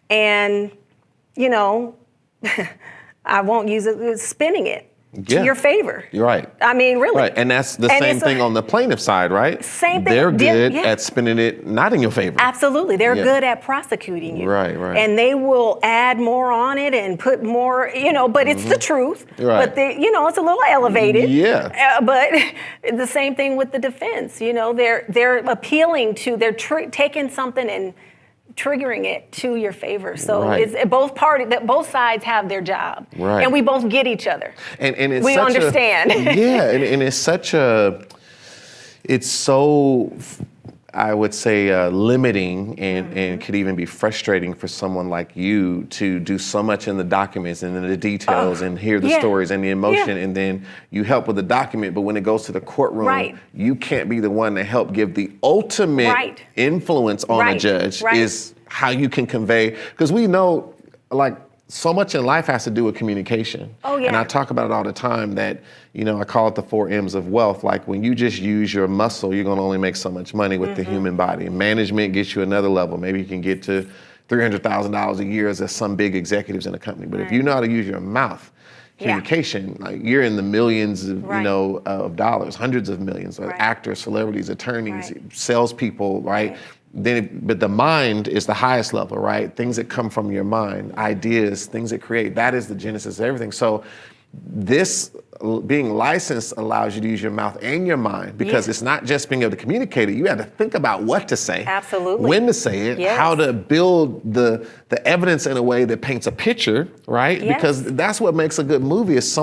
S2: and, I won't use it, spinning it to your favor.
S1: You're right.
S2: I mean, really.
S1: Right, and that's the same thing on the plaintiff side, right?
S2: Same thing.
S1: They're good at spinning it not in your favor.
S2: Absolutely. They're good at prosecuting you.
S1: Right.
S2: And they will add more on it and put more, but it's the truth.
S1: Right.
S2: But, it's a little elevated.
S1: Yeah.
S2: But the same thing with the defense. They're appealing to, they're taking something and triggering it to your favor. So it's both sides have their job.
S1: Right.
S2: And we both get each other.
S1: And it's
S2: we understand.
S1: And it's so, I would say, limiting and could even be frustrating for someone like you to do so much in the documents and in the details and hear the stories and the emotion, and then you help with the document, but when it goes to the courtroom, you can't be the one to help give the ultimate influence on a judge is how you can convey, because we know, like, so much in life has to do with communication.
S2: Oh, yeah.
S1: And I talk about it all the time that, I call it the 4 M's of wealth. Like, when you just use your muscle, you're going to only make so much money with the human body. And management gets you another level. Maybe you can get to $300,000 a year as some big executives in a company. But if you know how to use your mouth, communication, like, you're in the millions of, of dollars, hundreds of millions, like actors, celebrities, attorneys, salespeople, right? But the mind is the highest level, right? Things that come from your mind, ideas, things that create, that is the genesis of everything. So this being licensed allows you to use your mouth and your mind, because it's not just being able to communicate it. You have to think about what to say, when to say it, how to build the evidence in a way that paints a picture, right? Because that's what makes a good movie, is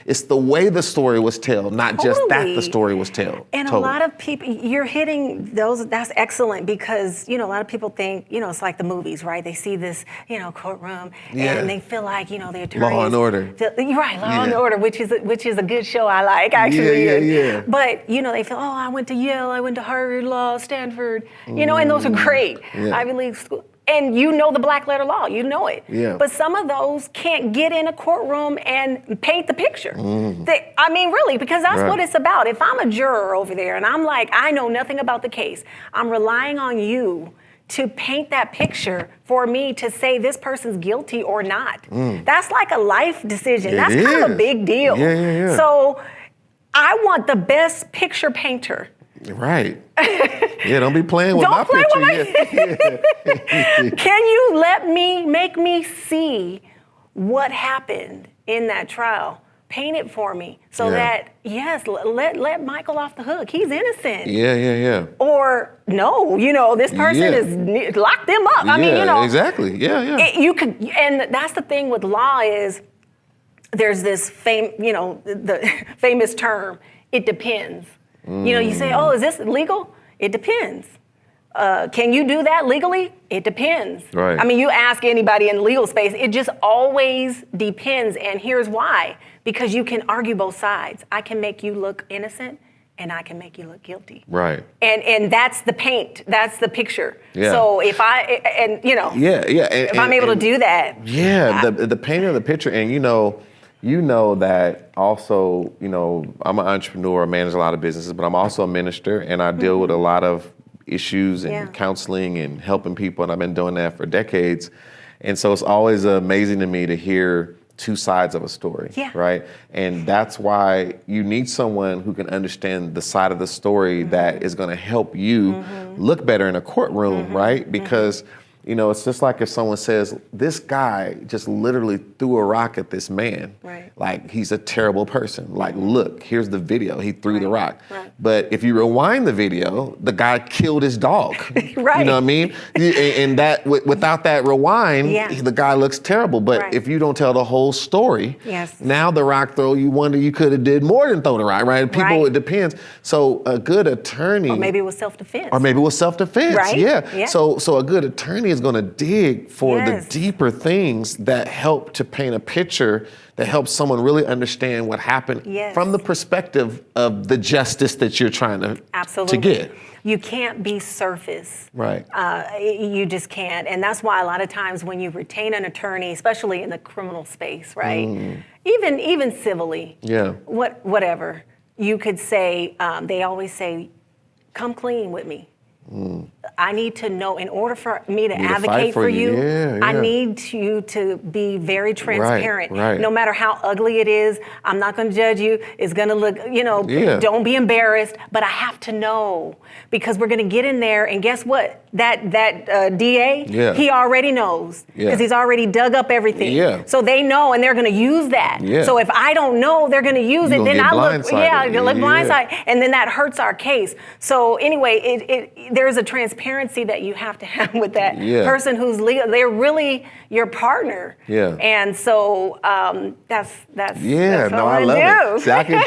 S1: it's the way the story was told, not just that the story was told.
S2: And a lot of people, you're hitting those, that's excellent, because, a lot of people think, it's like the movies, right? They see this, courtroom, and they feel like, the attorneys.
S1: Law and Order.
S2: Law and Order, which is a good show I like, actually.
S1: Yeah.
S2: But, they feel, I went to Yale, I went to Harvard Law, Stanford, and those are great. Ivy League school. And the black letter law, it.
S1: Yeah.
S2: But some of those can't get in a courtroom and paint the picture. Really, because that's what it's about. If I'm a juror over there and I'm like, I know nothing about the case, I'm relying on you to paint that picture for me to say this person's guilty or not. That's like a life decision. That's kind of a big deal.
S1: Yeah.
S2: So I want the best picture painter.
S1: Right. Don't be playing with my picture.
S2: Can you make me see what happened in that trial? Paint it for me so that, let Michael off the hook. He's innocent.
S1: Yeah.
S2: Or, no, this person is, lock them up.
S1: Exactly. Yeah.
S2: You could, and that's the thing with law is there's this the famous term, it depends. You say, is this legal? It depends. Can you do that legally? It depends.
S1: Right.
S2: I mean, you ask anybody in the legal space, it just always depends. And here's why. Because you can argue both sides. I can make you look innocent and I can make you look guilty.
S1: Right.
S2: And that's the paint. That's the picture.
S1: Yeah.
S2: So if if I'm able to do that.
S1: Yeah, the painting of the picture. And you know that also, I'm an entrepreneur, I manage a lot of businesses, but I'm also a minister, and I deal with a lot of issues and counseling and helping people, and I've been doing that for decades. And so it's always amazing to me to hear two sides of a story, right? And that's why you need someone who can understand the side of the story that is going to help you look better in a courtroom, right? Because it's just like if someone says, this guy just literally threw a rock at this man.
S2: Right.
S1: Like, he's a terrible person. Like, look, here's the video. He threw the rock.
S2: Right.
S1: But if you rewind the video, the guy killed his dog.
S2: Right.
S1: You know what I mean? And that without that rewind, the guy looks terrible. But if you don't tell the whole story, now the rock throw, you wonder you could have did more than throw the rock, right? People, it depends. So a good attorney.
S2: Or maybe it was self-defense.
S1: Right?
S2: Yeah.
S1: So a good attorney is going to dig for the deeper things that help to paint a picture that helps someone really understand what happened from the perspective of the justice that you're trying to get.
S2: You can't be surface.
S1: Right.
S2: You just can't. And that's why a lot of times when you retain an attorney, especially in the criminal space, right? Even civilly, whatever, you could say, they always say, come clean with me. I need to know, in order for me to advocate for you, I need you to be very transparent.
S1: Right.
S2: No matter how ugly it is, I'm not going to judge you. It's going to look, don't be embarrassed, but I have to know, because we're going to get in there, and guess what? That DA, he already knows, because he's already dug up everything. So they know, and they're going to use that. So if I don't know, they're going to use it. Then I look blindsided, and then that hurts our case. So anyway, there's a transparency that you have to have with that person who's legal. They're really your partner. And so that's all
S1: I love it. See, I can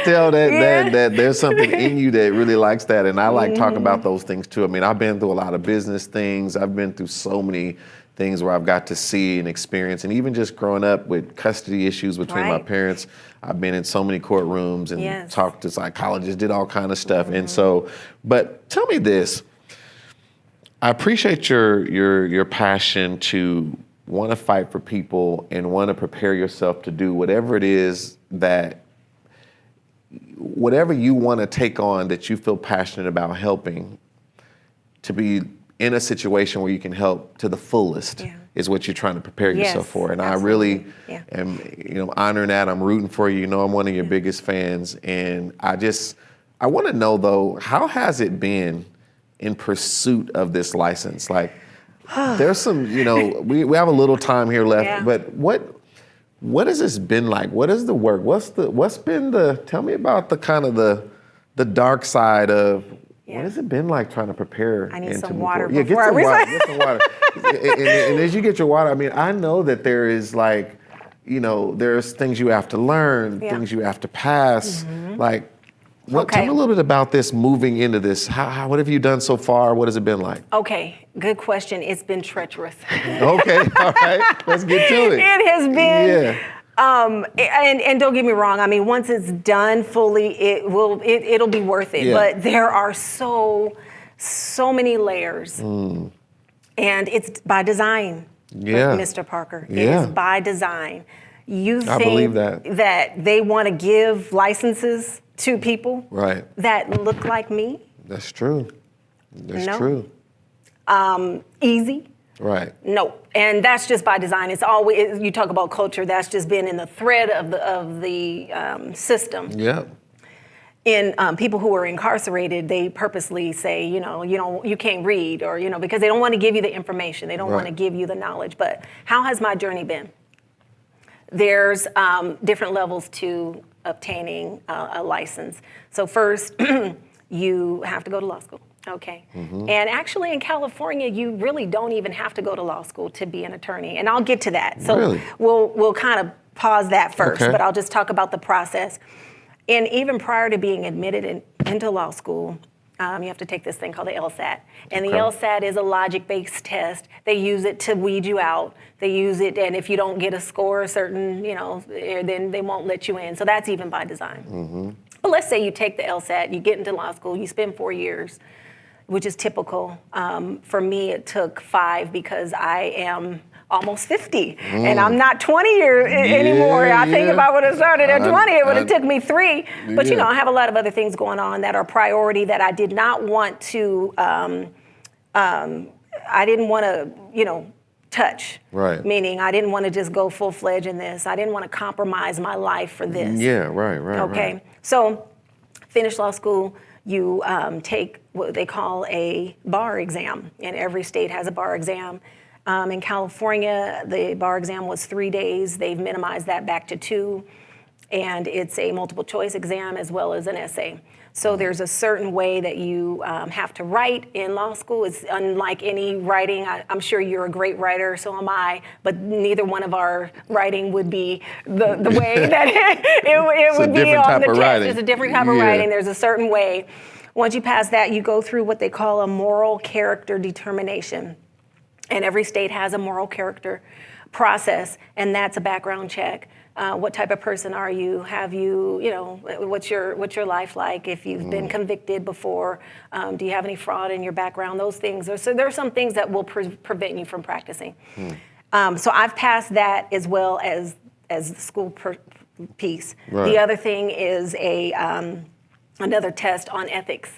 S1: tell that
S2: that
S1: there's something in you that really likes that, and I like talking about those things too. I mean, I've been through a lot of business things. I've been through so many things where I've got to see and experience, and even just growing up with custody issues between my parents, I've been in so many courtrooms and talked to psychologists, did all kind of stuff. And so, but tell me this, I appreciate your passion to want to fight for people and want to prepare yourself to do whatever it is whatever you want to take on that you feel passionate about helping, to be in a situation where you can help to the fullest is what you're trying to prepare yourself for. And I really am, honoring that. I'm rooting for you. I'm one of your biggest fans. And I want to know though, how has it been in pursuit of this license? Like, there's some, we have a little time here left, but what has this been like? What is the work? Tell me about the kind of the dark side of, what has it been like trying to prepare?
S2: I need some water.
S1: Get some water. Get some water. and as you get your water, I mean, I know that there is there's things you have to learn, things you have to pass. Like, tell me a little bit about this moving into this. What have you done so far? What has it been like?
S2: Okay, good question. It's been treacherous.
S1: Okay, all right. Let's get to it.
S2: It has been. And don't get me wrong. I mean, once it's done fully, it'll be worth it. But there are so many layers, and it's by design, Mr. Parker. It is by design. You think
S1: believe that
S2: they want to give licenses to people that look like me?
S1: That's true. That's true.
S2: Easy?
S1: Right.
S2: No, and that's just by design. It's always, you talk about culture, that's just been in the thread of the system.
S1: Yeah.
S2: In people who are incarcerated, they purposely say, you can't read, or because they don't want to give you the information, they don't want to give you the knowledge. But how has my journey been? There's different levels to obtaining a license. So first, you have to go to law school. Okay. And actually in California, you really don't even have to go to law school to be an attorney. And I'll get to that. So we'll kind of pause that first, but I'll just talk about the process. And even prior to being admitted into law school, You have to take this thing called the LSAT. And the
S1: Okay.
S2: LSAT is a logic-based test. They use it to weed you out. They use it, and if you don't get a score, certain, then they won't let you in. So that's even by design. But let's say you take the LSAT, you get into law school, you spend 4 years, which is typical. For me, it took 5 because I am almost 50, and I'm not 20 years anymore. I think if I would have started at 20, it would have took me 3. But I have a lot of other things going on that are priority that I did not want to. I didn't want to, touch.
S1: Right.
S2: Meaning, I didn't want to just go full-fledged in this. I didn't want to compromise my life for this.
S1: Yeah, right.
S2: Okay.
S1: Right.
S2: So, finish law school. You take what they call a bar exam, and every state has a bar exam. In California, the bar exam was 3 days. They've minimized that back to 2, and it's a multiple choice exam as well as an essay. So there's a certain way that you have to write in law school. It's unlike any writing. I'm sure you're a great writer, so am I, but neither one of our writing would be the way that it would be on the test.
S1: Writing.
S2: It's a different type of writing. There's a certain way. Once you pass that, you go through what they call a moral character determination. And every state has a moral character process, and that's a background check. What type of person are you? Have you, what's your life like? If you've been convicted before, do you have any fraud in your background? Those things. So there are some things that will prevent you from practicing. So I've passed that as well as the school piece.
S1: Right.
S2: The other thing is another test on ethics.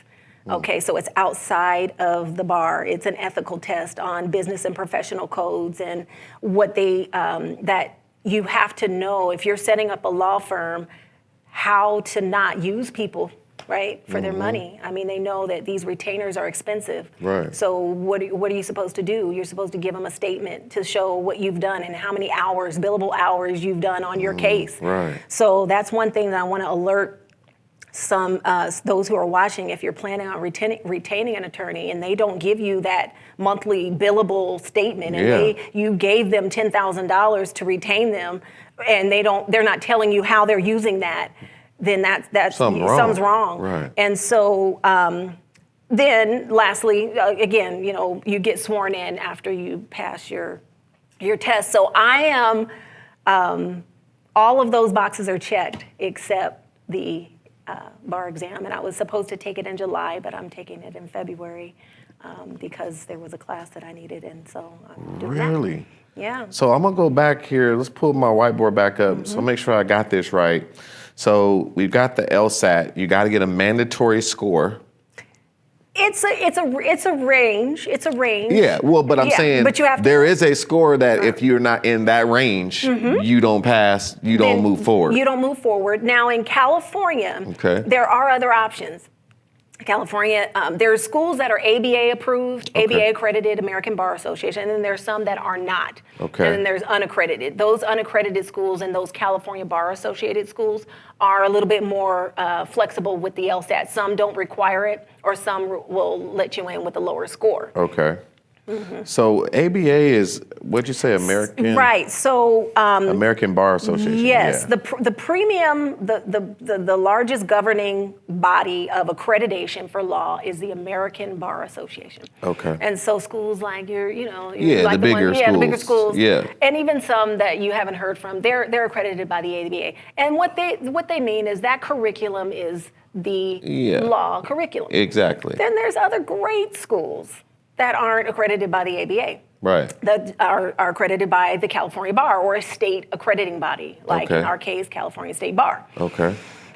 S2: Okay, so it's outside of the bar. It's an ethical test on business and professional codes and what that you have to know if you're setting up a law firm, how to not use people, right, for their money. I mean, they know that these retainers are expensive.
S1: Right.
S2: So what are you supposed to do? You're supposed to give them a statement to show what you've done and how many hours, billable hours you've done on your case.
S1: Right.
S2: So that's one thing that I want to alert those who are watching, if you're planning on retaining an attorney and they don't give you that monthly billable statement and you gave them $10,000 to retain them and they're not telling you how they're using that, then that's something's wrong.
S1: Right.
S2: And so then lastly, again, you get sworn in after you pass your test. So I am, all of those boxes are checked except the bar exam, and I was supposed to take it in July, but I'm taking it in February because there was a class that I needed, and so I'm doing that.
S1: Really?
S2: Yeah.
S1: So I'm gonna go back here. Let's pull my whiteboard back up. So make sure I got this right. So we've got the LSAT. You got to get a mandatory score.
S2: It's a range. It's a range.
S1: Yeah, well, but I'm saying
S2: but you have
S1: there is a score that if you're not in that range, you don't pass, you don't move forward.
S2: You don't move forward. Now in California, there are other options. California, there are schools that are ABA approved, ABA accredited, American Bar Association, and then there's some that are not.
S1: Okay.
S2: And then there's unaccredited. Those unaccredited schools and those California Bar Associated schools are a little bit more flexible with the LSAT. Some don't require it, or some will let you in with a lower score.
S1: Okay. So ABA is, what'd you say, American?
S2: Right. So
S1: American Bar Association.
S2: yes,
S1: Yeah.
S2: the premium, the largest governing body of accreditation for law is the American Bar Association.
S1: Okay.
S2: And so schools like
S1: the
S2: like
S1: bigger schools.
S2: the bigger schools,
S1: Yeah.
S2: and even some that you haven't heard from, they're accredited by the ABA. And what they mean is that curriculum is the law curriculum.
S1: Exactly.
S2: Then there's other great schools that aren't accredited by the ABA.
S1: Right.
S2: That are accredited by the California Bar or a state accrediting body, like in our case, California State Bar.
S1: Okay.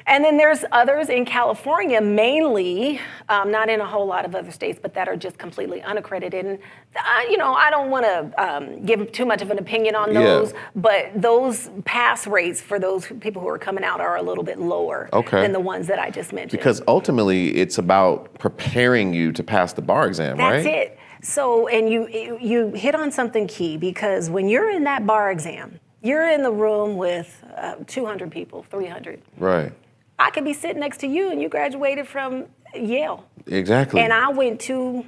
S2: And then there's others in California, mainly, not in a whole lot of other states, but that are just completely unaccredited. And I don't want to give too much of an opinion on those, but those pass rates for those people who are coming out are a little bit lower than the ones that I just mentioned.
S1: Because ultimately, it's about preparing you to pass the bar exam, right?
S2: That's it. So, and you hit on something key, because when you're in that bar exam, you're in the room with 200 people, 300.
S1: Right.
S2: I could be sitting next to you and you graduated from Yale.
S1: Exactly.
S2: And I went to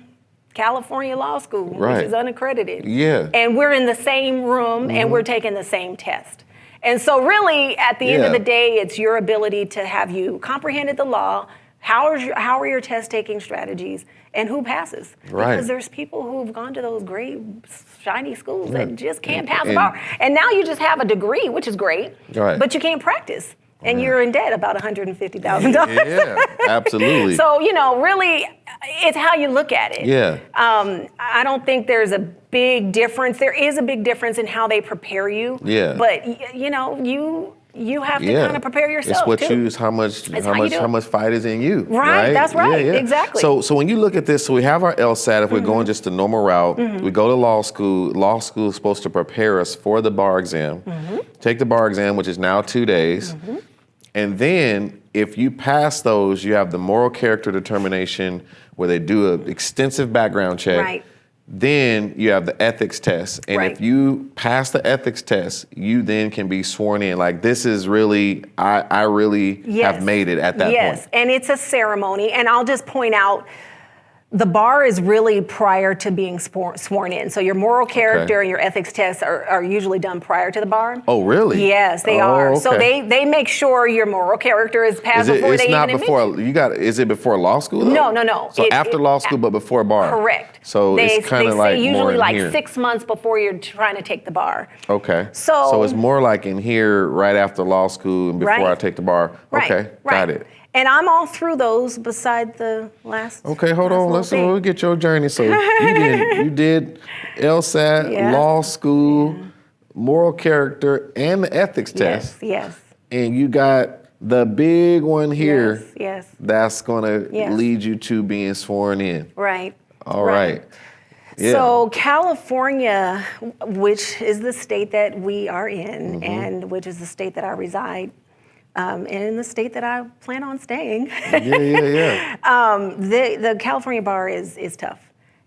S2: California Law School, which is unaccredited.
S1: Yeah.
S2: And we're in the same room and we're taking the same test. And so really, at the end of the day, it's your ability to have you comprehended the law, How are your test taking strategies, and who passes?
S1: Right.
S2: Because there's people who've gone to those great shiny schools that just can't pass the bar. And now you just have a degree, which is great, but you can't practice. And you're in debt about $150,000.
S1: Yeah, absolutely.
S2: So, really, it's how you look at it.
S1: Yeah.
S2: I don't think there's a big difference. There is a big difference in how they prepare you.
S1: Yeah.
S2: But, you have to kind of prepare yourself.
S1: It's what
S2: too.
S1: how much fight is in you.
S2: Right, that's right. Yeah. Exactly.
S1: So when you look at this, so we have our LSAT. If we're going just the normal route, we go to law school. Law school is supposed to prepare us for the bar exam. Take the bar exam, which is now 2 days. And then if you pass those, you have the moral character determination where they do an extensive background check.
S2: Right.
S1: Then you have the ethics test. And if you pass the ethics test, you then can be sworn in. Like, this is really, I really have made it at that point.
S2: Yes, and it's a ceremony. And I'll just point out, the bar is really prior to being sworn in. So your moral character and your ethics tests are usually done prior to the bar.
S1: Oh, really?
S2: Yes, they are. Okay. So they make sure your moral character is passed before they even admit.
S1: Is it before law school though?
S2: No.
S1: So after law school, but before bar?
S2: Correct.
S1: So it's kind of like
S2: usually
S1: more
S2: like
S1: here.
S2: 6 months before you're trying to take the bar.
S1: Okay.
S2: So
S1: it's more like in here right after law school and before I take the bar. Okay, got it.
S2: And I'm all through those beside the last.
S1: Okay, hold on. Let's get your journey. So you did LSAT, law school, moral character, and the ethics test.
S2: Yes. And
S1: you got the big one here.
S2: Yes.
S1: That's gonna lead you to being sworn in.
S2: Right.
S1: All right. Yeah.
S2: So California, which is the state that we are in, and which is the state that I reside. And in the state that I plan on staying. The California bar is tough.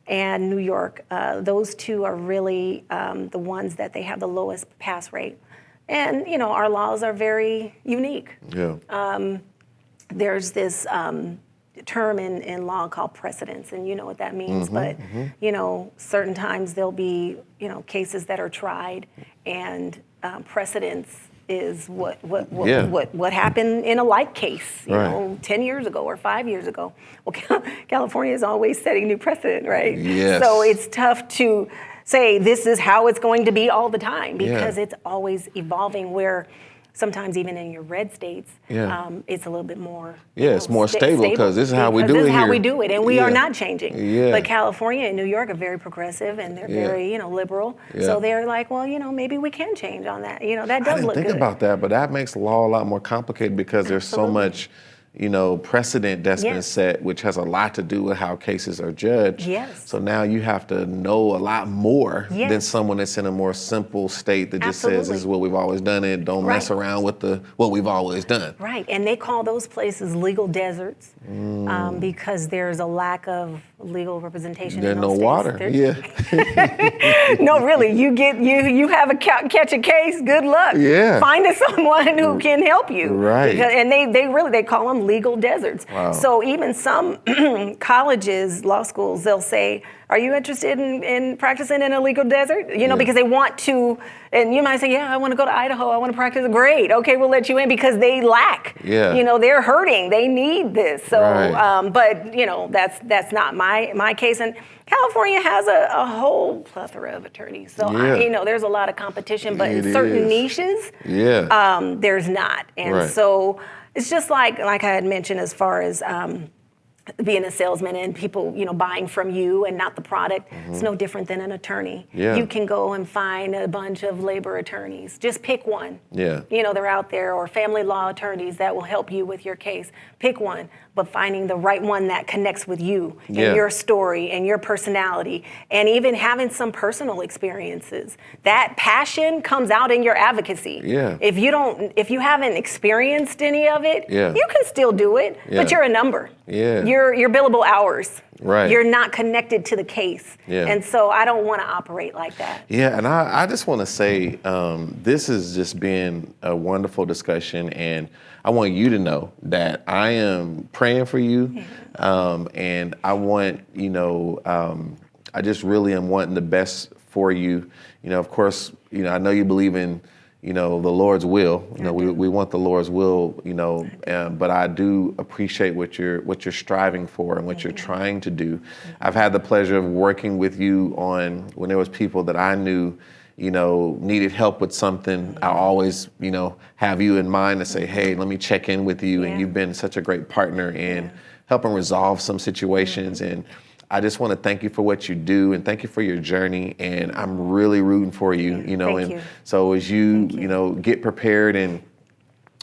S2: And New York, those two are really the ones that they have the lowest pass rate. And, our laws are very unique.
S1: Yeah.
S2: There's this term in law called precedence, and you know what that means. But, certain times there'll be, cases that are tried, and precedence is what happened in a like case, 10 years ago or 5 years ago. Well, California is always setting new precedent, right?
S1: Yes.
S2: So it's tough to say this is how it's going to be all the time because it's always evolving, where sometimes even in your red states, it's a little bit more
S1: it's more stable because this is how we do it here.
S2: This is how we do it, and we are not changing.
S1: Yeah.
S2: But California and New York are very progressive, and they're very liberal. Yeah. So they're like, well, maybe we can change on that. That does look good. I didn't think
S1: about that, but that makes law a lot more complicated because there's so much precedent that's been set, which has a lot to do with how cases are judged.
S2: Yes.
S1: So now you have to know a lot more than someone that's in a more simple state that just says, this is what we've always done it. Don't mess around with what we've always done.
S2: Right. And they call those places legal deserts because there's a lack of legal representation
S1: There's
S2: in those
S1: no water.
S2: No, really. You have a catch a case. Good luck.
S1: Yeah.
S2: Find us someone who can help you.
S1: Right.
S2: And they call them legal deserts.
S1: Wow.
S2: So even some colleges, law schools, they'll say, are you interested in practicing in a legal desert? Because they want to, and you might say, I want to go to Idaho, I want to practice. Great, okay, we'll let you in because they lack.
S1: Yeah.
S2: They're hurting, they need this. So, but that's not my case. And California has a whole plethora of attorneys. So, there's a lot of competition, but in certain niches, there's not. And so it's just like I had mentioned as far as being a salesman and people, buying from you and not the product. It's no different than an attorney.
S1: Yeah.
S2: You can go and find a bunch of labor attorneys. Just pick one.
S1: Yeah.
S2: They're out there, or family law attorneys that will help you with your case. Pick one, but finding the right one that connects with you and your story and your personality, and even having some personal experiences. That passion comes out in your advocacy.
S1: Yeah.
S2: If you haven't experienced any of it, you can still do it, but you're a number.
S1: Yeah.
S2: Your billable hours.
S1: Right.
S2: You're not connected to the case.
S1: Yeah.
S2: And so I don't want to operate like that.
S1: Yeah, and I just want to say this has just been a wonderful discussion, and I want you to know that I am praying for you, and I want, I just really am wanting the best for you. Of course, I know you believe in the Lord's will. We want the Lord's will, but I do appreciate what you're striving for and what you're trying to do. I've had the pleasure of working with you on when there was people that I knew, needed help with something. I always, have you in mind to say, hey, let me check in with you. And you've been such a great partner in helping resolve some situations. And I just want to thank you for what you do and thank you for your journey. And I'm really rooting for you,
S2: Thank you.
S1: So as you, get prepared and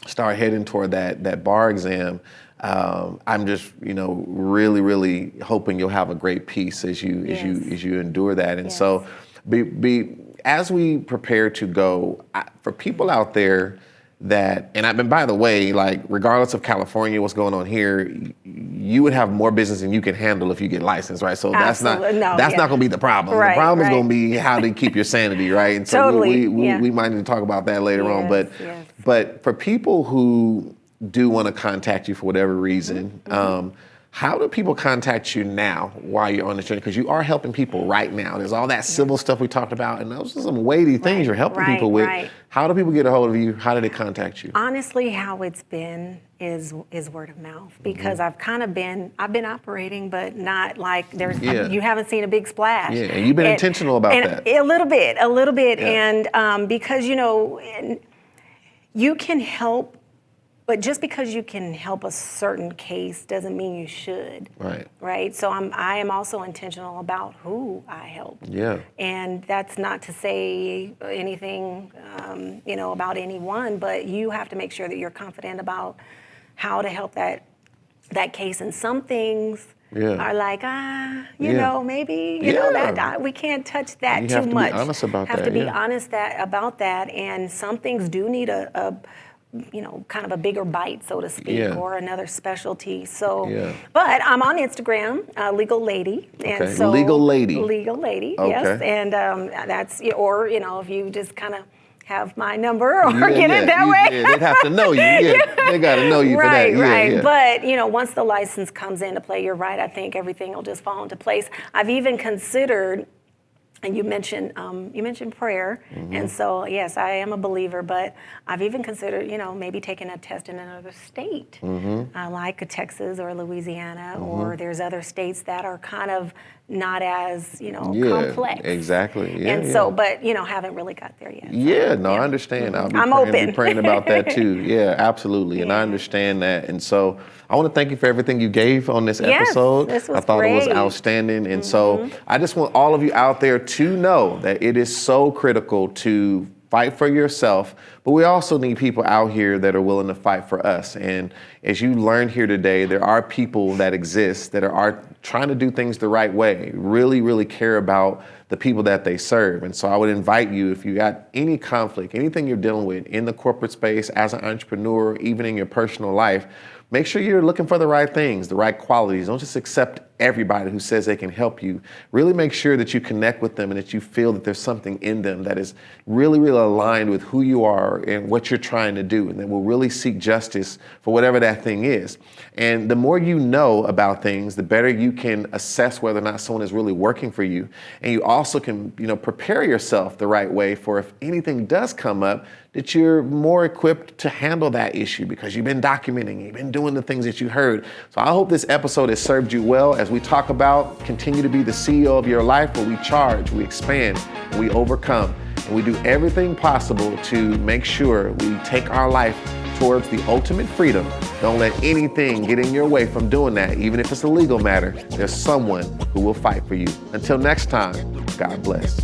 S1: start heading toward that bar exam, I'm just, really, really hoping you'll have a great peace as you endure that. And so as we prepare to go, for people out there and by the way, like regardless of California, what's going on here, you would have more business than you can handle if you get licensed, right? So that's not going to be the problem.
S2: Right,
S1: the problem is going to be how to keep your sanity, right? And so we might need to talk about that later on. But for people who do want to contact you for whatever reason, how do people contact you now while you're on the journey? Because you are helping people right now. There's all that civil stuff we talked about, and those are some weighty things you're helping people with. How do people get a hold of you? How do they contact you?
S2: Honestly, how it's been is word of mouth, because I've been operating, but not like you haven't seen a big splash.
S1: Yeah, and you've been intentional about that.
S2: A little bit. Yeah. And because, you can help. But just because you can help a certain case doesn't mean you should. Right. So I am also intentional about who I help.
S1: Yeah.
S2: And that's not to say anything, about anyone, but you have to make sure that you're confident about how to help that case. And some things are like, maybe, that we can't touch that too much.
S1: You have to be honest about that.
S2: Have to be honest about that. And some things do need a kind of a bigger bite, so to speak, or another specialty. So, but I'm on Instagram, Legal Lady. And so
S1: Legal Lady.
S2: Legal Lady,
S1: okay.
S2: Yes. And that's, or, if you just kind of have my number or get it that way.
S1: They'd have to know you. They got to know you for that.
S2: Right. But, once the license comes into play, you're right, I think everything will just fall into place. I've even considered, and you mentioned prayer, and so yes, I am a believer. But I've even considered, maybe taking a test in another state, like Texas or Louisiana, or there's other states that are kind of not as complex.
S1: Exactly.
S2: And so, but haven't really got there yet.
S1: I understand.
S2: I'm open.
S1: Praying about that too. Yeah, absolutely. And I understand that. And so I want to thank you for everything you gave on this episode.
S2: This was
S1: I thought
S2: great.
S1: It was outstanding. And so I just want all of you out there to know that it is so critical to fight for yourself, but we also need people out here that are willing to fight for us. And as you learned here today, there are people that exist that are trying to do things the right way, really, really care about the people that they serve. And so I would invite you, if you got any conflict, anything you're dealing with in the corporate space, as an entrepreneur, even in your personal life, make sure you're looking for the right things, the right qualities. Don't just accept everybody who says they can help you. Really make sure that you connect with them and that you feel that there's something in them that is really, really aligned with who you are and what you're trying to do, and that will really seek justice for whatever that thing is. And the more you know about things, the better you can assess whether or not someone is really working for you. And you also can, prepare yourself the right way for if anything does come up, that you're more equipped to handle that issue because you've been documenting, you've been doing the things that you heard. So I hope this episode has served you well as we talk about continue to be the CEO of your life, where we charge, we expand, and we overcome. And we do everything possible to make sure we take our life towards the ultimate freedom. Don't let anything get in your way from doing that. Even if it's a legal matter, there's someone who will fight for you. Until next time, God bless.